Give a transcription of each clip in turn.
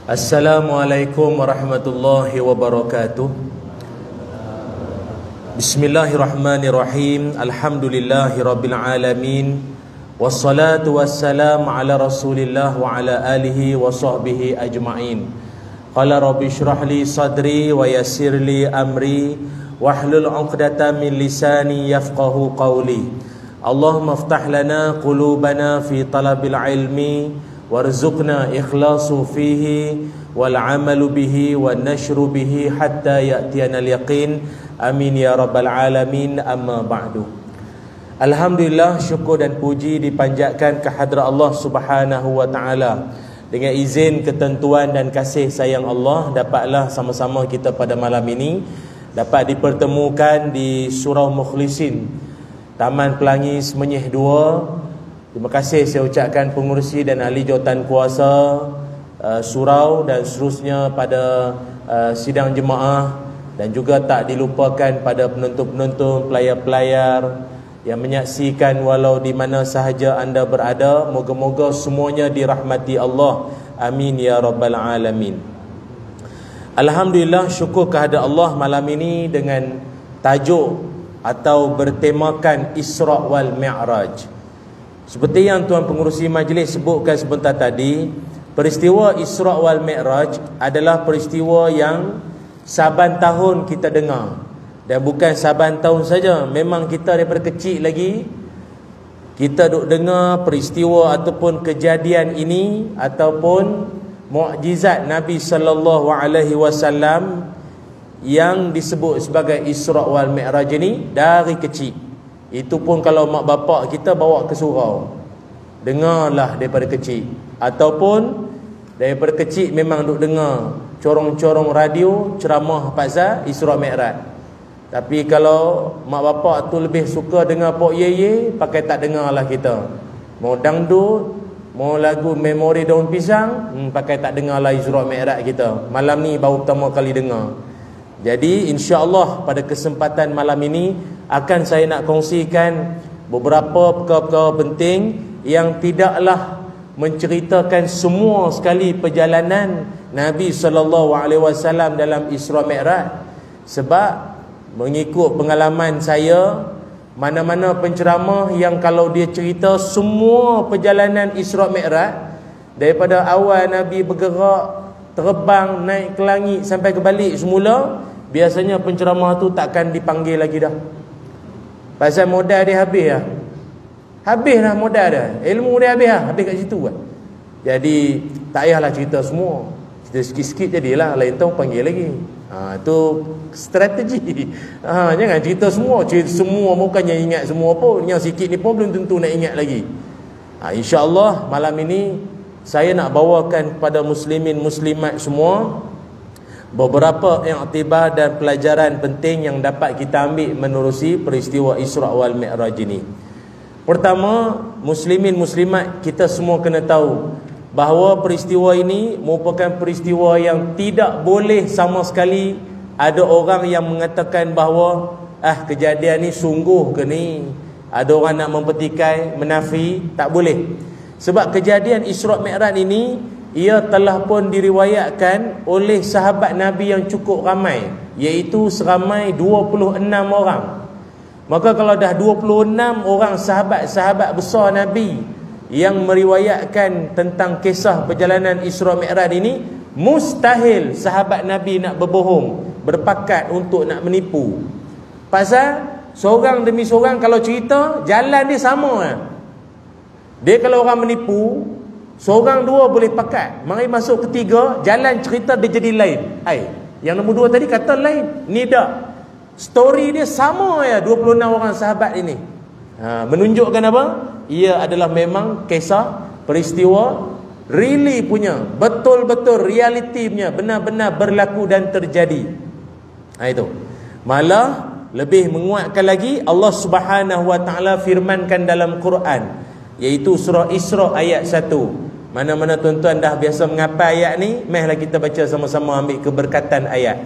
Assalamualaikum warahmatullahi wabarakatuh. Bismillahirrahmanirrahim. Alhamdulillahi rabbil alamin. Wassalatu wassalamu ala rasulillah wa ala alihi wa sahbihi ajma'in. Qala rabbi shrah li sadri wa yassir li amri wahlul 'uqdatam min lisani yafqahu qawli. Allahumma iftah lana qulubana fi talabil ilmi warzuqna ikhlasu fihi wal amalu bihi wan nashru bihi hatta ya'tiyana al yaqin. Amin ya rabbal alamin. Amma ba'du. Alhamdulillah, syukur dan puji dipanjatkan ke hadrat Allah Subhanahu wa taala. Dengan izin, ketentuan dan kasih sayang Allah, dapatlah sama-sama kita pada malam ini dapat dipertemukan di Surau Mukhlisin, Taman Pelangi Semenyih 2. Terima kasih saya ucapkan pengurusi dan ahli jawatan kuasa surau dan seterusnya pada sidang jemaah, dan juga tak dilupakan pada penonton-penonton, pelayar-pelayar yang menyaksikan walau di mana sahaja anda berada. Moga-moga semuanya dirahmati Allah. Amin ya rabbal alamin. Alhamdulillah, syukur kehadrat Allah malam ini dengan tajuk atau bertemakan Isra' wal Mi'raj. Seperti yang Tuan Pengerusi Majlis sebutkan sebentar tadi, peristiwa Isra' wal Mi'raj adalah peristiwa yang saban tahun kita dengar. Dan bukan saban tahun saja, memang kita daripada kecil lagi kita duk dengar peristiwa ataupun kejadian ini ataupun mukjizat Nabi sallallahu alaihi wasallam yang disebut sebagai Isra' wal Mi'raj ini dari kecil. Itu pun kalau mak bapak kita bawa ke surau, dengarlah daripada kecil. Ataupun daripada kecil memang duk dengar corong-corong radio ceramah pasal Isra' Mi'raj. Tapi kalau mak bapak tu lebih suka dengar pok ye, pakai tak dengarlah kita. Mau dangdut, mau lagu Memori Daun Pisang, pakai tak dengarlah Isra' Mi'raj kita. Malam ni baru pertama kali dengar. Jadi insya-Allah pada kesempatan malam ini akan saya nak kongsikan beberapa perkara-perkara penting yang tidaklah menceritakan semua sekali perjalanan Nabi sallallahu alaihi wasallam dalam Isra' Mi'raj. Sebab mengikut pengalaman saya, mana-mana penceramah yang kalau dia cerita semua perjalanan Isra' Mi'raj daripada awal Nabi bergerak, terbang, naik ke langit sampai ke balik semula, biasanya penceramah tu takkan dipanggil lagi dah. Pasal modal dia habis lah. Habis lah modal dia, ilmu dia habis lah, habis kat situ kan. Jadi tak payahlah cerita semua, cerita sikit-sikit jadilah, lain tahun panggil lagi. Tu strategi. Jangan cerita semua. Cerita semua bukannya ingat semua pun. Yang sikit ni pun belum tentu nak ingat lagi. InsyaAllah malam ini saya nak bawakan kepada muslimin muslimat semua beberapa iktibar dan pelajaran penting yang dapat kita ambil menerusi peristiwa Isra' wal Mi'raj ini. Pertama, muslimin muslimat kita semua kena tahu bahawa peristiwa ini merupakan peristiwa yang tidak boleh sama sekali ada orang yang mengatakan bahawa kejadian ni sungguh ke ni. Ada orang nak mempertikai, menafi, tak boleh. Sebab kejadian Isra' Mi'raj ini ia telah pun diriwayatkan oleh sahabat Nabi yang cukup ramai, iaitu seramai 26 orang. Maka kalau dah 26 orang sahabat-sahabat besar Nabi yang meriwayatkan tentang kisah perjalanan Isra' Mi'raj ini, mustahil sahabat Nabi nak berbohong, berpakat untuk nak menipu. Pasal seorang demi seorang kalau cerita, jalan dia sama lah. Dia kalau orang menipu, seorang dua boleh pakat, mari masuk ketiga, jalan cerita dia jadi lain. Yang nombor dua tadi kata lain, ni tak. Story dia sama ya 26 orang sahabat ini. Menunjukkan apa? Ia adalah memang kisah peristiwa really punya, betul-betul reality punya, benar-benar berlaku dan terjadi. Itu. Malah lebih menguatkan lagi, Allah Subhanahu wa taala firmankan dalam Quran, iaitu surah Isra' ayat 1. Mana-mana tuan-tuan dah biasa menghafal ayat ni, mehlah kita baca sama-sama, ambil keberkatan ayat.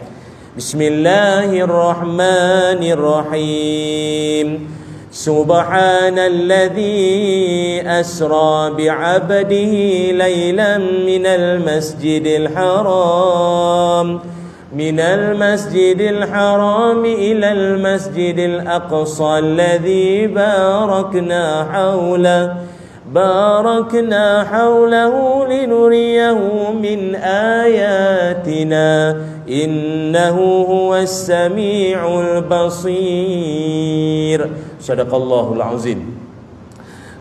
Bismillahirrahmanirrahim. Subhanalladzi asra bi'abdihi laylan minal masjidil haram إلى المسجد الأقصى الذي باركنا حوله لنريه من آياتنا إنه هو السميع البصير. Sadaqallahul azim.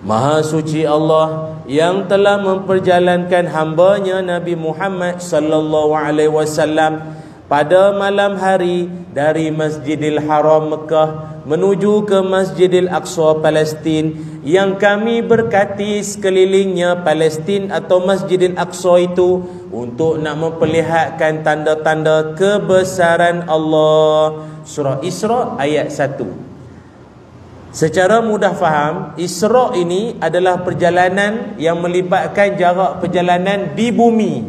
Maha suci Allah yang telah memperjalankan hambanya Nabi Muhammad sallallahu alaihi wasallam pada malam hari dari Masjidil Haram Mekah menuju ke Masjidil Aqsa Palestin, yang kami berkati sekelilingnya Palestin atau Masjidil Aqsa itu untuk nak memperlihatkan tanda-tanda kebesaran Allah. Surah Isra ayat 1. Secara mudah faham, Isra ini adalah perjalanan yang melibatkan jarak perjalanan di bumi,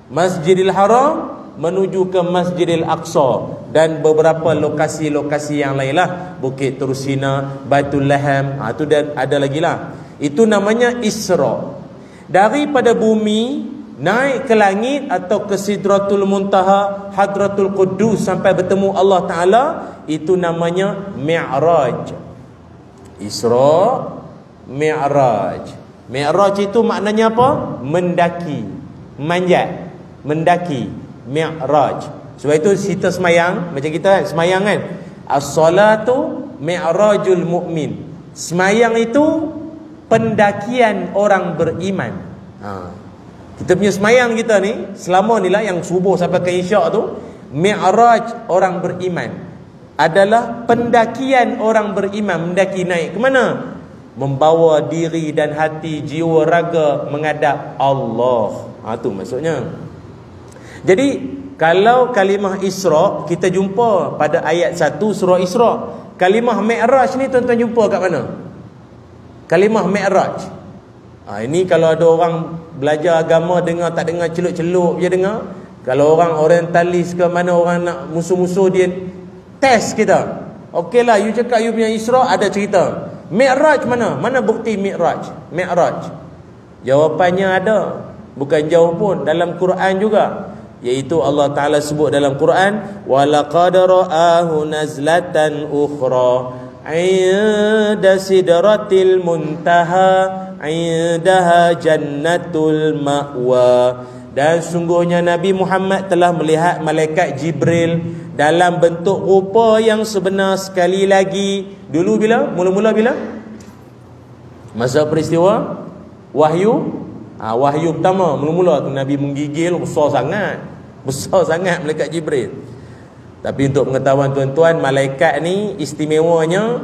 Masjidil Haram menuju ke Masjidil Aqsa dan beberapa lokasi-lokasi yang lain lah, Bukit Tursina, Baitul Laham, itu dan ada lagi lah. Itu namanya Isra. Daripada bumi naik ke langit atau ke Sidratul Muntaha, Hadratul Quddus sampai bertemu Allah Ta'ala, itu namanya Mi'raj. Isra, Mi'raj. Mi'raj itu maknanya apa? Mendaki, manjat, mendaki. Mi'raj. Sebab itu kita semayang, macam kita kan semayang kan, as-salatu mi'rajul mu'min. Semayang itu pendakian orang beriman. Kita punya semayang kita ni selama ni lah, yang subuh sampai ke isyak tu, mi'raj orang beriman adalah pendakian orang beriman. Mendaki, naik ke mana? Membawa diri dan hati, jiwa, raga menghadap Allah. Itu maksudnya. Jadi kalau kalimah Isra kita jumpa pada ayat 1 surah Isra. Kalimah Mi'raj ni tuan-tuan jumpa kat mana? Kalimah Mi'raj. Ini kalau ada orang belajar agama dengar, tak dengar celup-celup je dengar. Kalau orang orientalis ke mana, orang nak musuh-musuh dia test kita. Okeylah, you cakap you punya Isra, ada cerita. Mi'raj mana? Mana bukti Mi'raj? Mi'raj. Jawapannya ada. Bukan jauh pun, dalam Quran juga. Iaitu Allah Ta'ala sebut dalam Quran, وَلَقَدْ رَآهُ نَزْلَةً أُخْرَى عِنْدَ سِدْرَةِ الْمُنْتَهَى عِنْدَهَا جَنَّةُ الْمَأْوَى. Dan sungguhnya Nabi Muhammad telah melihat malaikat Jibril dalam bentuk rupa yang sebenar sekali lagi. Dulu bila? Mula-mula bila? Masa peristiwa wahyu. Wahyu pertama, mula-mula tu Nabi menggigil, besar sangat malaikat Jibril. Tapi untuk pengetahuan tuan-tuan, malaikat ni istimewanya,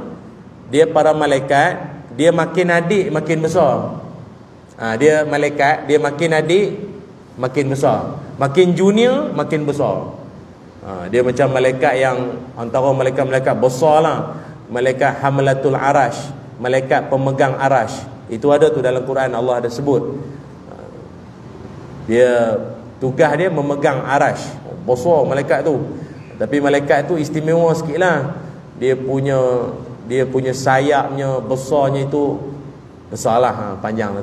dia para malaikat, dia makin adik makin besar. Dia malaikat, dia makin adik makin besar, makin junior makin besar. Dia macam malaikat yang antara malaikat-malaikat besar lah. Malaikat Hamlatul Arash, malaikat pemegang Arash. Itu ada tu dalam Quran, Allah ada sebut. Dia tugas dia memegang Arash. Besar malaikat tu. Tapi malaikat tu istimewa sikit lah. Dia punya sayapnya, besarnya itu besar lah, panjang.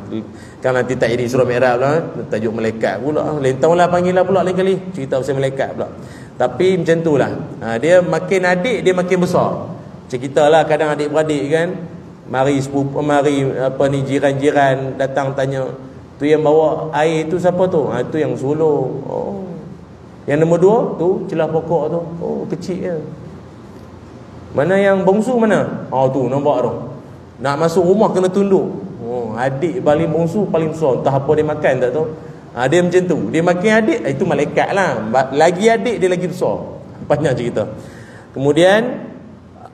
Kan nanti tak jadi surah Mi'raj lah, tajuk malaikat pula. Lain tahun lah panggil lah pula lain kali, cerita pasal malaikat pula. Tapi macam tu lah. Dia makin adik, dia makin besar. Macam kita lah kadang adik-beradik kan, mari jiran-jiran datang tanya, tu yang bawa air tu siapa tu? Tu yang sulung. Yang nombor 2 tu celah pokok tu. Kecil je. Mana yang bongsu mana? Tu nampak tu. Nak masuk rumah kena tunduk. Adik paling bongsu paling besar. Entah apa dia makan tak tahu. Dia macam tu. Dia makin adik, itu malaikat lah. Lagi adik dia lagi besar. Panjang cerita. Kemudian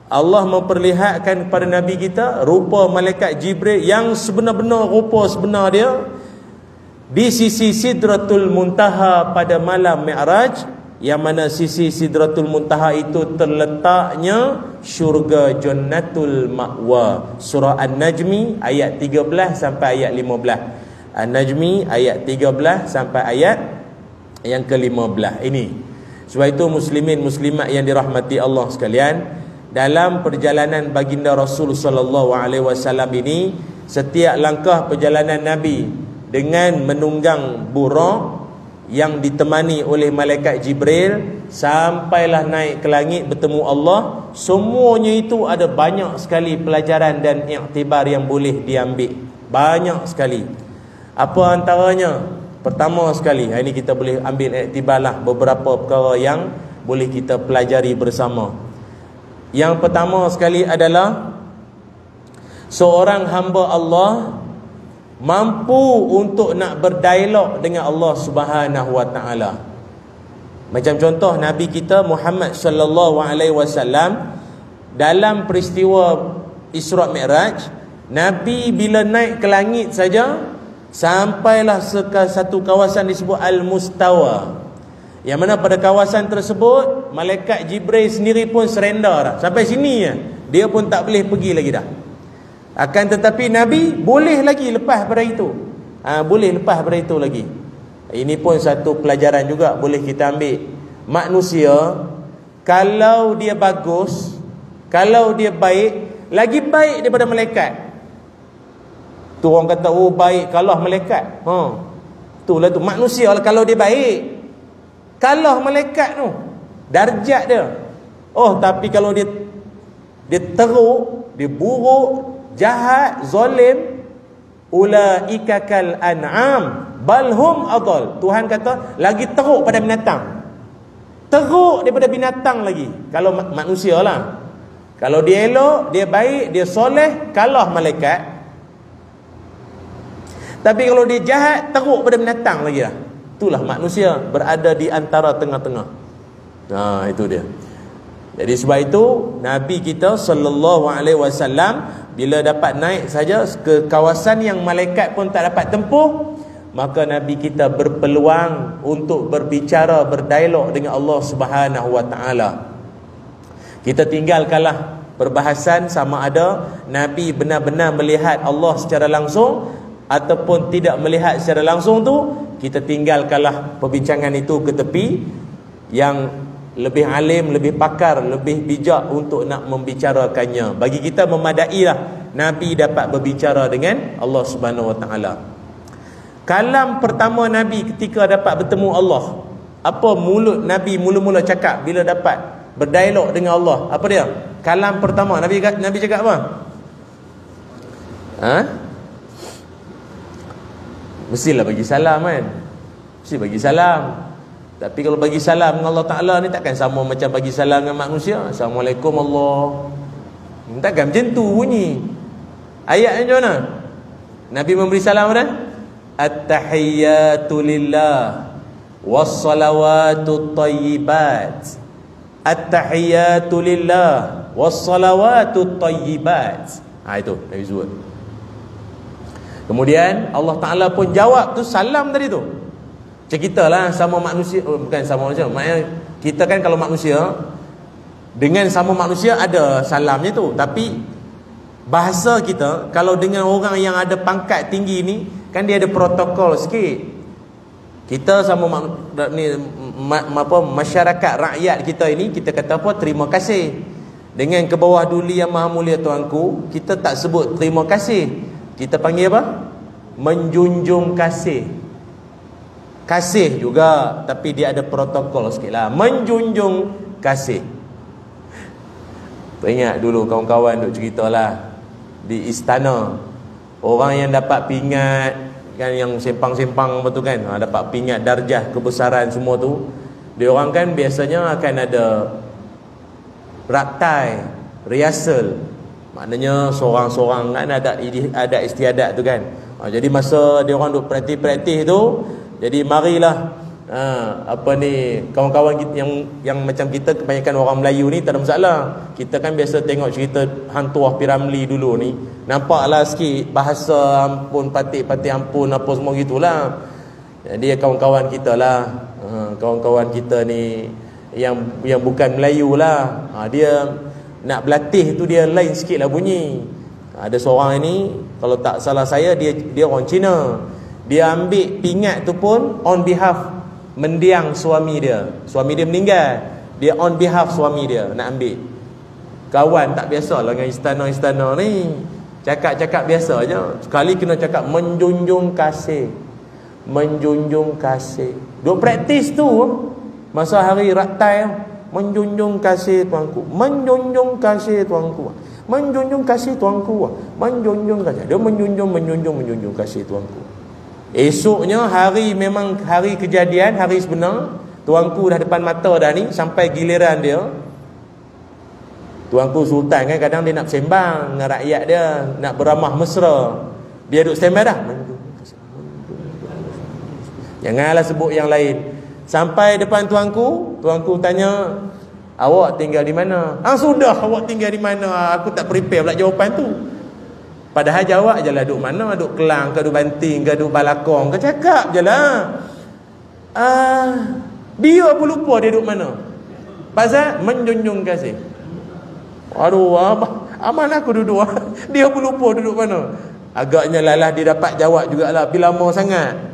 Allah memperlihatkan kepada Nabi kita rupa malaikat Jibril yang sebenar-benar rupa sebenar dia di sisi Sidratul Muntaha pada malam Mi'raj, yang mana sisi Sidratul Muntaha itu terletaknya syurga Jannatul Ma'wa. Surah An-Najmi ayat 13 sampai ayat 15. An-Najmi ayat 13 sampai ayat yang ke-15 ini. Sebab itu muslimin muslimat yang dirahmati Allah sekalian, dalam perjalanan baginda Rasul sallallahu alaihi wasallam ini, setiap langkah perjalanan Nabi dengan menunggang buraq yang ditemani oleh malaikat Jibril sampailah naik ke langit bertemu Allah, semuanya itu ada banyak sekali pelajaran dan iktibar yang boleh diambil. Banyak sekali. Apa antaranya? Pertama sekali, ini kita boleh ambil iktibar lah beberapa perkara yang boleh kita pelajari bersama. Yang pertama sekali adalah seorang hamba Allah mampu untuk nak berdialog dengan Allah Subhanahu wa taala. Macam contoh Nabi kita Muhammad sallallahu alaihi wasallam dalam peristiwa Isra Mi'raj, Nabi bila naik ke langit saja sampailah satu kawasan disebut Al-Mustawa, yang mana pada kawasan tersebut malaikat Jibril sendiri pun surrender dah. Sampai sini ya, dia pun tak boleh pergi lagi dah. Akan tetapi Nabi boleh lagi lepas pada itu. Boleh lepas pada itu lagi. Ini pun satu pelajaran juga boleh kita ambil. Manusia kalau dia bagus, kalau dia baik, lagi baik daripada malaikat. Tu orang kata, oh baik kalah malaikat. Itulah tu manusia lah, kalau dia baik kalah malaikat tu darjat dia. Oh tapi kalau dia teruk, dia buruk, jahat, zalim, ulaika kal an'am bal hum adall. Tuhan kata lagi teruk pada binatang. Teruk daripada binatang lagi kalau manusia lah. Kalau dia elok, dia baik, dia soleh, kalah malaikat. Tapi kalau dia jahat, teruk pada binatang lagi lah. Itulah manusia berada di antara tengah-tengah. Itu dia. Jadi sebab itu Nabi kita sallallahu alaihi wasallam bila dapat naik saja ke kawasan yang malaikat pun tak dapat tempuh, maka Nabi kita berpeluang untuk berbicara, berdialog dengan Allah Subhanahu wa taala. Kita tinggalkanlah perbahasan sama ada Nabi benar-benar melihat Allah secara langsung ataupun tidak melihat secara langsung tu, kita tinggalkanlah perbincangan itu ke tepi. Yang lebih alim, lebih pakar, lebih bijak untuk nak membicarakannya. Bagi kita memadailah Nabi dapat berbicara dengan Allah Subhanahu wa taala. Kalam pertama Nabi ketika dapat bertemu Allah, apa mulut Nabi mula-mula cakap bila dapat berdialog dengan Allah? Apa dia? Kalam pertama Nabi cakap apa? Mestilah bagi salam kan? Mesti bagi salam. Tapi kalau bagi salam dengan Allah Ta'ala ni takkan sama macam bagi salam dengan manusia. Assalamualaikum Allah. Takkan macam tu bunyi. Ayatnya macam mana? Nabi memberi salam pada At-tahiyyatu lillah wassalawatu tayyibat. At-tahiyyatu lillah wassalawatu tayyibat. Itu Nabi sebut. Kemudian Allah Ta'ala pun jawab tu salam tadi tu. Macam kita lah sama manusia, bukan sama manusia, maknanya kita kan kalau manusia dengan sama manusia ada salamnya tu. Tapi bahasa kita kalau dengan orang yang ada pangkat tinggi ni kan dia ada protokol sikit. Kita sama masyarakat rakyat kita ini, kita kata apa? Terima kasih. Dengan ke bawah duli yang maha mulia tuanku, kita tak sebut terima kasih. Kita panggil apa? Menjunjung kasih. Kasih juga, tapi dia ada protokol sikit lah. Menjunjung kasih. Ingat dulu kawan-kawan duk cerita lah di istana, orang yang dapat pingat kan, yang sempang-sempang betul kan, dapat pingat darjah kebesaran semua tu, dia orang kan biasanya akan ada raktai, rehearsal. Maknanya seorang-seorang kan ada istiadat tu kan. Jadi masa dia orang duk praktis-praktis tu, jadi marilah kawan-kawan kita yang macam kita, kebanyakan orang Melayu ni tak ada masalah. Kita kan biasa tengok cerita Hantuah Piramli dulu ni, nampaklah sikit bahasa ampun patik-patik ampun apa semua gitulah. Jadi kawan-kawan kita lah, kawan-kawan kita ni yang bukan Melayu lah, dia nak berlatih tu dia lain sikit lah bunyi. Ada seorang ini, kalau tak salah saya, dia orang Cina. Dia ambil pingat tu pun on behalf mendiang suami dia. Suami dia meninggal, dia on behalf suami dia nak ambil. Kawan tak biasa lah dengan istana-istana ni. Cakap-cakap biasa je. Sekali kena cakap menjunjung kasih. Menjunjung kasih. Duk praktis tu masa hari raktai, menjunjung kasih tuanku, menjunjung kasih tuanku, menjunjung kasih tuanku, menjunjung kasih. Dia menjunjung kasih tuanku. Esoknya hari memang hari kejadian, hari sebenar, tuanku dah depan mata dah ni. Sampai giliran dia, tuanku Sultan kan kadang dia nak sembang dengan rakyat dia, nak beramah mesra. Dia duduk standby dah. Janganlah sebut yang lain. Sampai depan tuanku, tuanku tanya, awak tinggal di mana? Sudah, awak tinggal di mana? Aku tak prepare pula jawapan tu. Padahal jawab je lah, duduk mana? Duduk Kelang ke, duduk Banting ke, duduk Balakong ke? Cakap je lah. Dia pun lupa dia duduk mana. Pasal menjunjung kasih. Aduh, aman aku duduk. Dia pun lupa duduk mana. Agaknya lalah dia dapat jawab jugalah. Bila lama sangat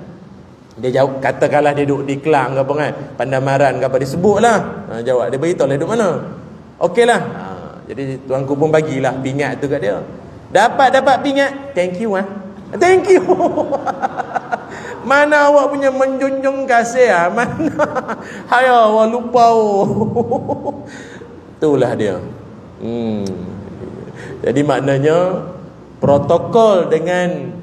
dia jawab, katakanlah dia duduk di Kelang ke apa kan, Pandamaran ke apa, dia sebut lah. Jawab, dia beritahu lah duduk mana. Okey lah. Jadi tuanku pun bagilah pingat tu kat dia. Dapat pingat. Thank you Thank you. Mana awak punya menjunjung kasih mana? Hai awak lupa itulah dia. Jadi maknanya protokol dengan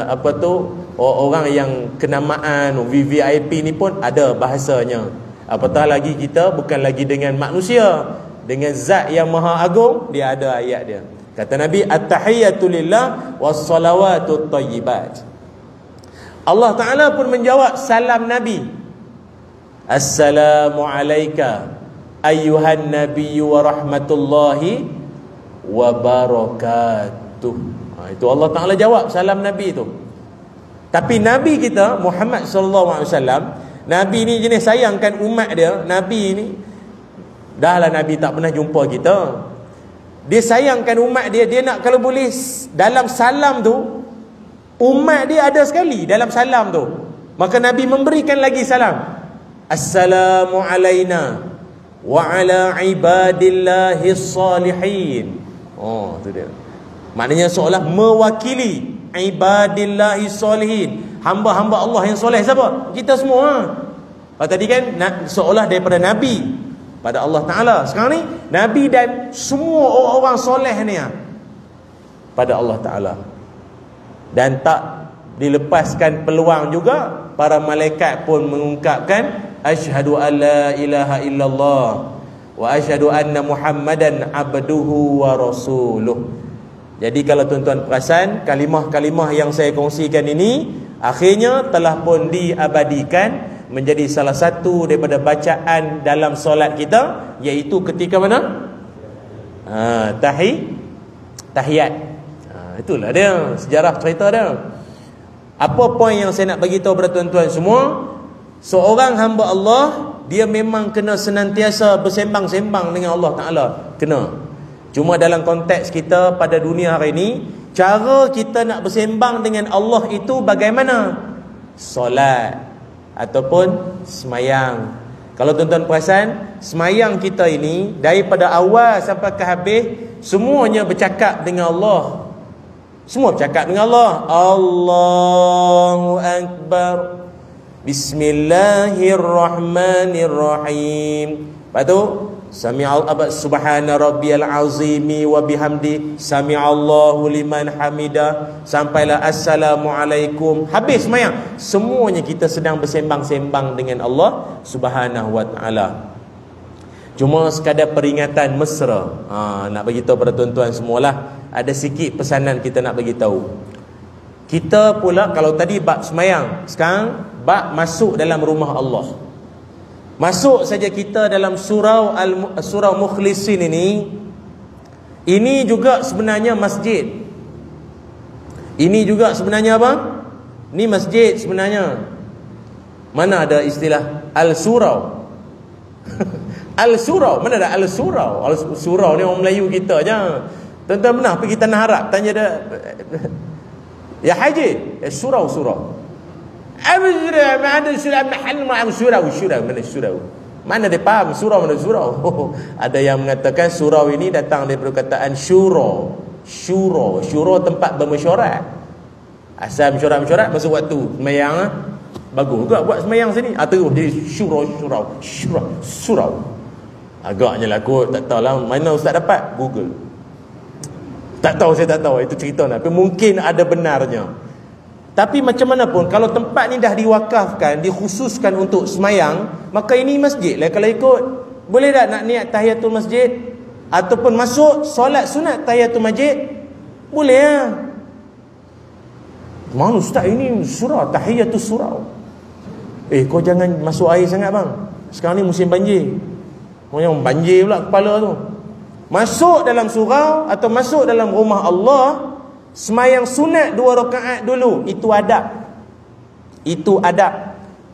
apa tu, orang yang kenamaan VVIP ni pun ada bahasanya. Apatah lagi kita bukan lagi dengan manusia, dengan zat yang maha agung, dia ada ayat dia. Kata Nabi, at-tahiyyatu lillah was-salawatut thayyibat. Allah Ta'ala pun menjawab salam Nabi. Assalamu alayka ayyuhan nabiyyu wa rahmatullahi wa barakatuh. Itu Allah Ta'ala jawab salam Nabi tu. Tapi Nabi kita Muhammad sallallahu alaihi wasallam, Nabi ni jenis sayangkan umat dia. Nabi ni dah lah Nabi tak pernah jumpa kita. Dia sayangkan umat dia. Dia nak kalau boleh dalam salam tu, umat dia ada sekali dalam salam tu. Maka Nabi memberikan lagi salam. Assalamu alaina wa ala ibadillahis salihin. Tu dia. Maknanya seolah mewakili ibadillahis salihin, hamba-hamba Allah yang soleh. Siapa? Kita semua. Tadi kan seolah daripada Nabi pada Allah Ta'ala. Sekarang ni Nabi dan semua orang-orang soleh ni pada Allah Ta'ala. Dan tak dilepaskan peluang juga, para malaikat pun mengungkapkan asyhadu an la ilaha illallah wa asyhadu anna muhammadan abduhu wa rasuluh. Jadi kalau tuan-tuan perasan, kalimah-kalimah yang saya kongsikan ini akhirnya telah pun diabadikan menjadi salah satu daripada bacaan dalam solat kita, iaitu ketika mana? Tahiyat. Itulah dia sejarah cerita dia. Apa poin yang saya nak bagi tahu kepada tuan-tuan semua? Seorang hamba Allah, dia memang kena senantiasa bersembang-sembang dengan Allah Ta'ala. Kena. Cuma dalam konteks kita pada dunia hari ini, cara kita nak bersembang dengan Allah itu bagaimana? Solat ataupun semayang. Kalau tuan-tuan perasan, semayang kita ini daripada awal sampai ke habis semuanya bercakap dengan Allah. Semua bercakap dengan Allah. Allahu Akbar, Bismillahirrahmanirrahim. Lepas tu subhana rabbiyal azimi wa bihamdi sami'allahu liman hamida, sampailah assalamualaikum. Habis semayang. Semuanya kita sedang bersembang-sembang dengan Allah Subhanahu wa ta'ala. Cuma sekadar peringatan mesra. Nak bagi tahu pada tuan-tuan semualah, ada sikit pesanan kita nak bagi tahu. Kita pula kalau tadi bab semayang, sekarang bab masuk dalam rumah Allah. Masuk saja kita dalam surau Mukhlisin ini juga sebenarnya masjid. Ini juga sebenarnya apa? Ini masjid sebenarnya. Mana ada istilah al-surau? Al-surau, mana ada al-surau? Al-surau ni orang Melayu kita je. Tuan-tuan pernah pergi Tanah Arab, tanya dia, ya haji, surau. Mana surau? Mana dia faham surau mana surau? Ada yang mengatakan surau ini datang daripada perkataan syura. Syura tempat bermesyuarat. Asal mesyuarat masuk waktu sembahyang bagus juga buat sembahyang sini. Terus jadi surau. Agaknya lah kot, tak tahulah mana ustaz dapat, Google. Tak tahu, saya tak tahu, itu cerita nak. Tapi mungkin ada benarnya. Tapi macam mana pun, kalau tempat ni dah diwakafkan, dikhususkan untuk semayang, maka ini masjid lah kalau ikut. Boleh tak nak niat tahiyatul masjid ataupun masuk solat sunat tahiyatul masjid? Boleh lah. Mana ustaz ini surau, tahiyatul surau. Kau jangan masuk air sangat bang, sekarang ni musim banjir. Yang banjir pula kepala tu. Masuk dalam surau atau masuk dalam rumah Allah, semayang sunat 2 rakaat dulu. Itu adab.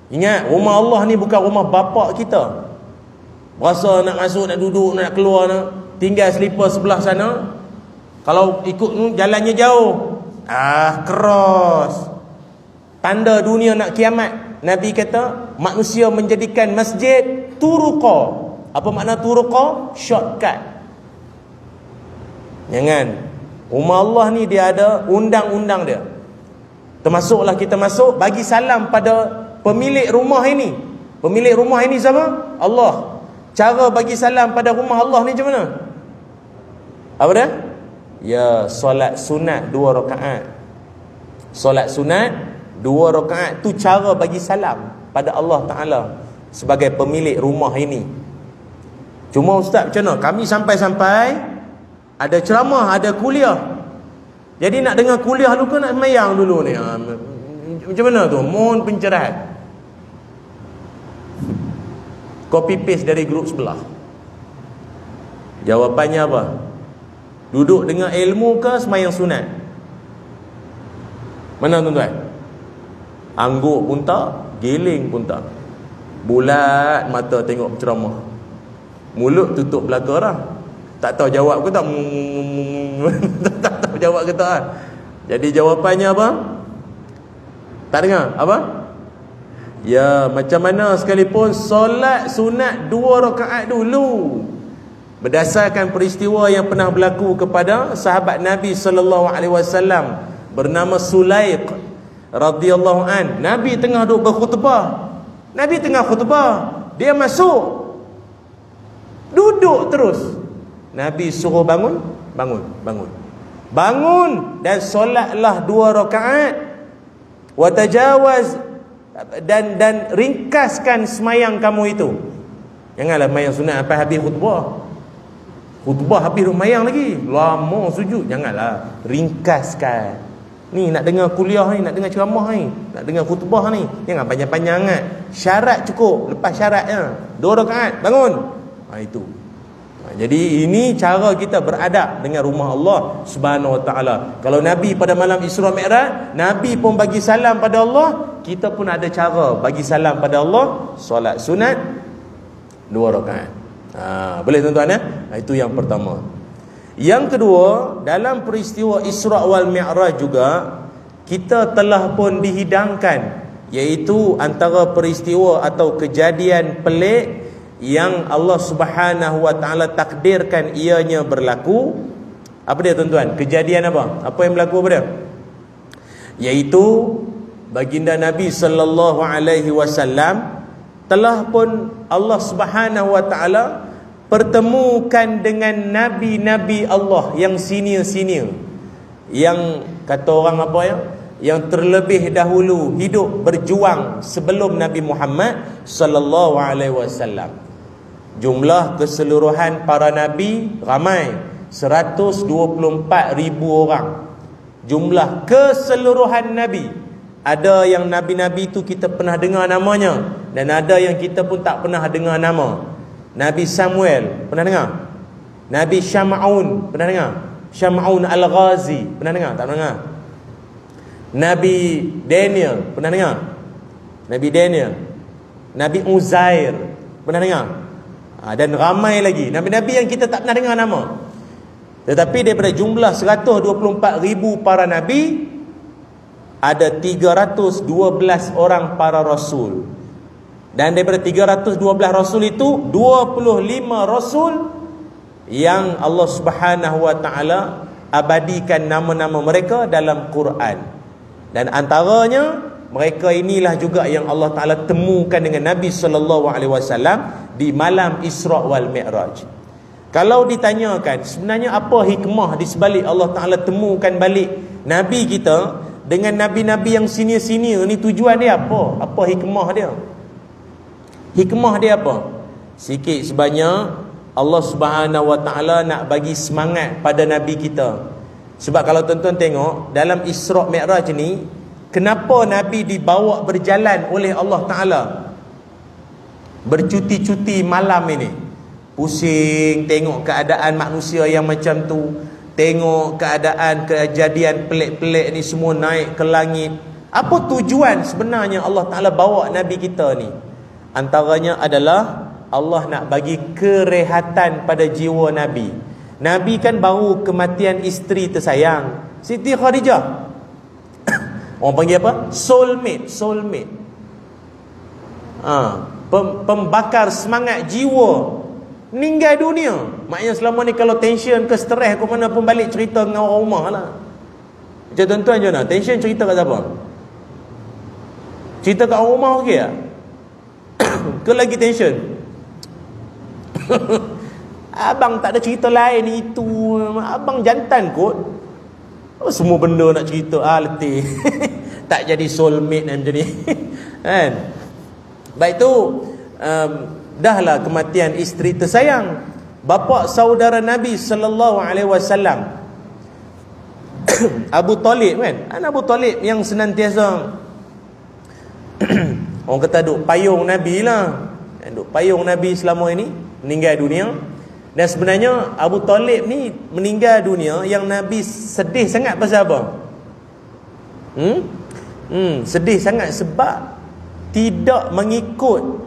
Ingat, rumah Allah ni bukan rumah bapak kita. Rasa nak masuk, nak duduk, nak keluar, nak tinggal selipar sebelah sana. Kalau ikut jalannya jauh, keras. Tanda dunia nak kiamat. Nabi kata manusia menjadikan masjid turuqa. Apa makna turuqa? Shortcut. Jangan. Rumah Allah ni dia ada undang-undang dia. Termasuklah kita masuk, bagi salam pada pemilik rumah ini. Pemilik rumah ini siapa? Allah. Cara bagi salam pada rumah Allah ni macam mana? Apa dia? Ya, solat sunat 2 rakaat. Solat sunat 2 rakaat tu cara bagi salam pada Allah Ta'ala sebagai pemilik rumah ini. Cuma ustaz macam mana? Kami sampai-sampai ada ceramah, ada kuliah. Jadi nak dengar kuliah dulu ke nak semayang dulu ni? Macam mana tu? Mohon pencerahan. Copy paste dari grup sebelah. Jawapannya apa? Duduk dengar ilmu ke semayang sunat? Mana tuan-tuan? Angguk pun tak, giling pun tak. Bulat mata tengok ceramah. Mulut tutup belaka dah. Tak tahu jawab ke tak? Tak tahu jawab ke tak? Jadi jawapannya apa? Tak dengar? Apa? Ya, macam mana sekalipun solat sunat 2 rakaat dulu. Berdasarkan peristiwa yang pernah berlaku kepada sahabat Nabi sallallahu alaihi wasallam bernama Sulaiq radhiyallahu an. Nabi tengah duduk berkhutbah. Nabi tengah khutbah, dia masuk. Duduk terus. Nabi suruh bangun dan solatlah 2 rakaat. Wa tajawaz, dan ringkaskan semayang kamu itu. Janganlah mayang sunat sampai habis khutbah. Khutbah habis mayang lagi, lama sujud. Janganlah, ringkaskan. Ni nak dengar kuliah ni, nak dengar ceramah ni, nak dengar khutbah ni, jangan panjang-panjang sangat. Syarat cukup, lepas syaratnya 2 rakaat bangun. Itu. Jadi ini cara kita beradab dengan rumah Allah Subhanahu Wa Taala. Kalau Nabi pada malam Isra Mi'raj, Nabi pun bagi salam pada Allah, kita pun ada cara bagi salam pada Allah, solat sunat 2 rakaat. Boleh tuan-tuan ya? Itu yang pertama. Yang kedua, dalam peristiwa Isra wal Mi'raj juga kita telah pun dihidangkan, iaitu antara peristiwa atau kejadian pelik yang Allah Subhanahu Wa Taala takdirkan ianya berlaku. Apa dia tuan-tuan? Kejadian apa? Apa yang berlaku apa dia? Iaitu baginda Nabi sallallahu alaihi wasallam telah pun Allah Subhanahu Wa Taala pertemukan dengan nabi-nabi Allah yang senior-senior, yang kata orang apa ya, yang terlebih dahulu hidup berjuang sebelum Nabi Muhammad sallallahu alaihi wasallam. Jumlah keseluruhan para nabi ramai 124,000 orang. Jumlah keseluruhan nabi. Ada yang nabi-nabi itu kita pernah dengar namanya, dan ada yang kita pun tak pernah dengar nama. Nabi Samuel, pernah dengar? Nabi Syam'un, pernah dengar? Syam'un Al-Ghazi, pernah dengar? Tak pernah dengar? Nabi Daniel, pernah dengar? Nabi Daniel. Nabi Uzair, pernah dengar? Dan ramai lagi nabi-nabi yang kita tak pernah dengar nama. Tetapi daripada jumlah 124,000 para nabi, ada 312 orang para rasul. Dan daripada 312 rasul itu 25 rasul yang Allah Subhanahu wa taala abadikan nama-nama mereka dalam Quran. Dan antaranya mereka inilah juga yang Allah Taala temukan dengan Nabi sallallahu alaihi wasallam di malam Isra wal Mi'raj. Kalau ditanyakan sebenarnya apa hikmah di sebalik Allah Taala temukan balik nabi kita dengan nabi-nabi yang senior-senior ni, tujuan dia apa? Apa hikmah dia? Hikmah dia apa? Sikit sebanyak Allah Subhanahu wa taala nak bagi semangat pada nabi kita. Sebab kalau tuan-tuan tengok dalam Isra Mi'raj ni, kenapa nabi dibawa berjalan oleh Allah Taala bercuti-cuti malam ini? Pusing tengok keadaan manusia yang macam tu, tengok keadaan kejadian pelik-pelik ni semua naik ke langit. Apa tujuan sebenarnya Allah Taala bawa nabi kita ni? Antaranya adalah Allah nak bagi kerehatan pada jiwa nabi. Nabi kan baru kematian isteri tersayang, Siti Khadijah. Orang panggil apa? Soulmate. Pembakar semangat jiwa, meninggal dunia. Maknanya selama ni kalau tension ke stres ke mana pun balik cerita dengan orang rumah lah. Macam tuan-tuan je nak tension cerita kat siapa? Cerita kat orang rumah okey tak? Ke lagi tension? Abang tak ada cerita lain itu, abang jantan kot. Semua benda nak cerita, letih. Tak jadi soulmate macam ni. Kan? Baik tu, dahlah kematian isteri tersayang, bapa saudara Nabi sallallahu alaihi wasallam, Abu Talib kan? Abu Talib yang senantiasa orang kata duk payung Nabi lah. Duk payung Nabi selama ini, meninggal dunia. Dan sebenarnya Abu Talib ni meninggal dunia yang Nabi sedih sangat pasal apa? Sedih sangat sebab tidak mengikut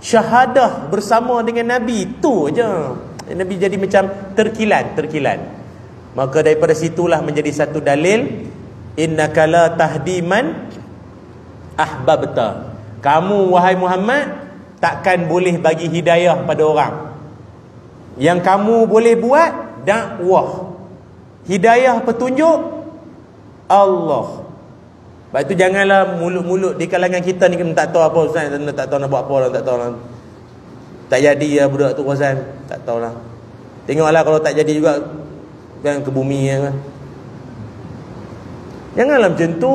syahadah bersama dengan Nabi. Itu je. Nabi jadi macam terkilan. Maka daripada situlah menjadi satu dalil, innaka la tahdi man ahbabta. Kamu wahai Muhammad takkan boleh bagi hidayah pada orang. Yang kamu boleh buat dakwah. Hidayah petunjuk Allah. Sebab itu janganlah mulut-mulut di kalangan kita ni tak tahu apa Ustaz, tak tahu nak buat apa lah, tak tahu lah. Tak jadi lah budak tu Ustaz, tak tahu lah. Tengoklah kalau tak jadi juga kan ke bumi kan. Janganlah macam tu.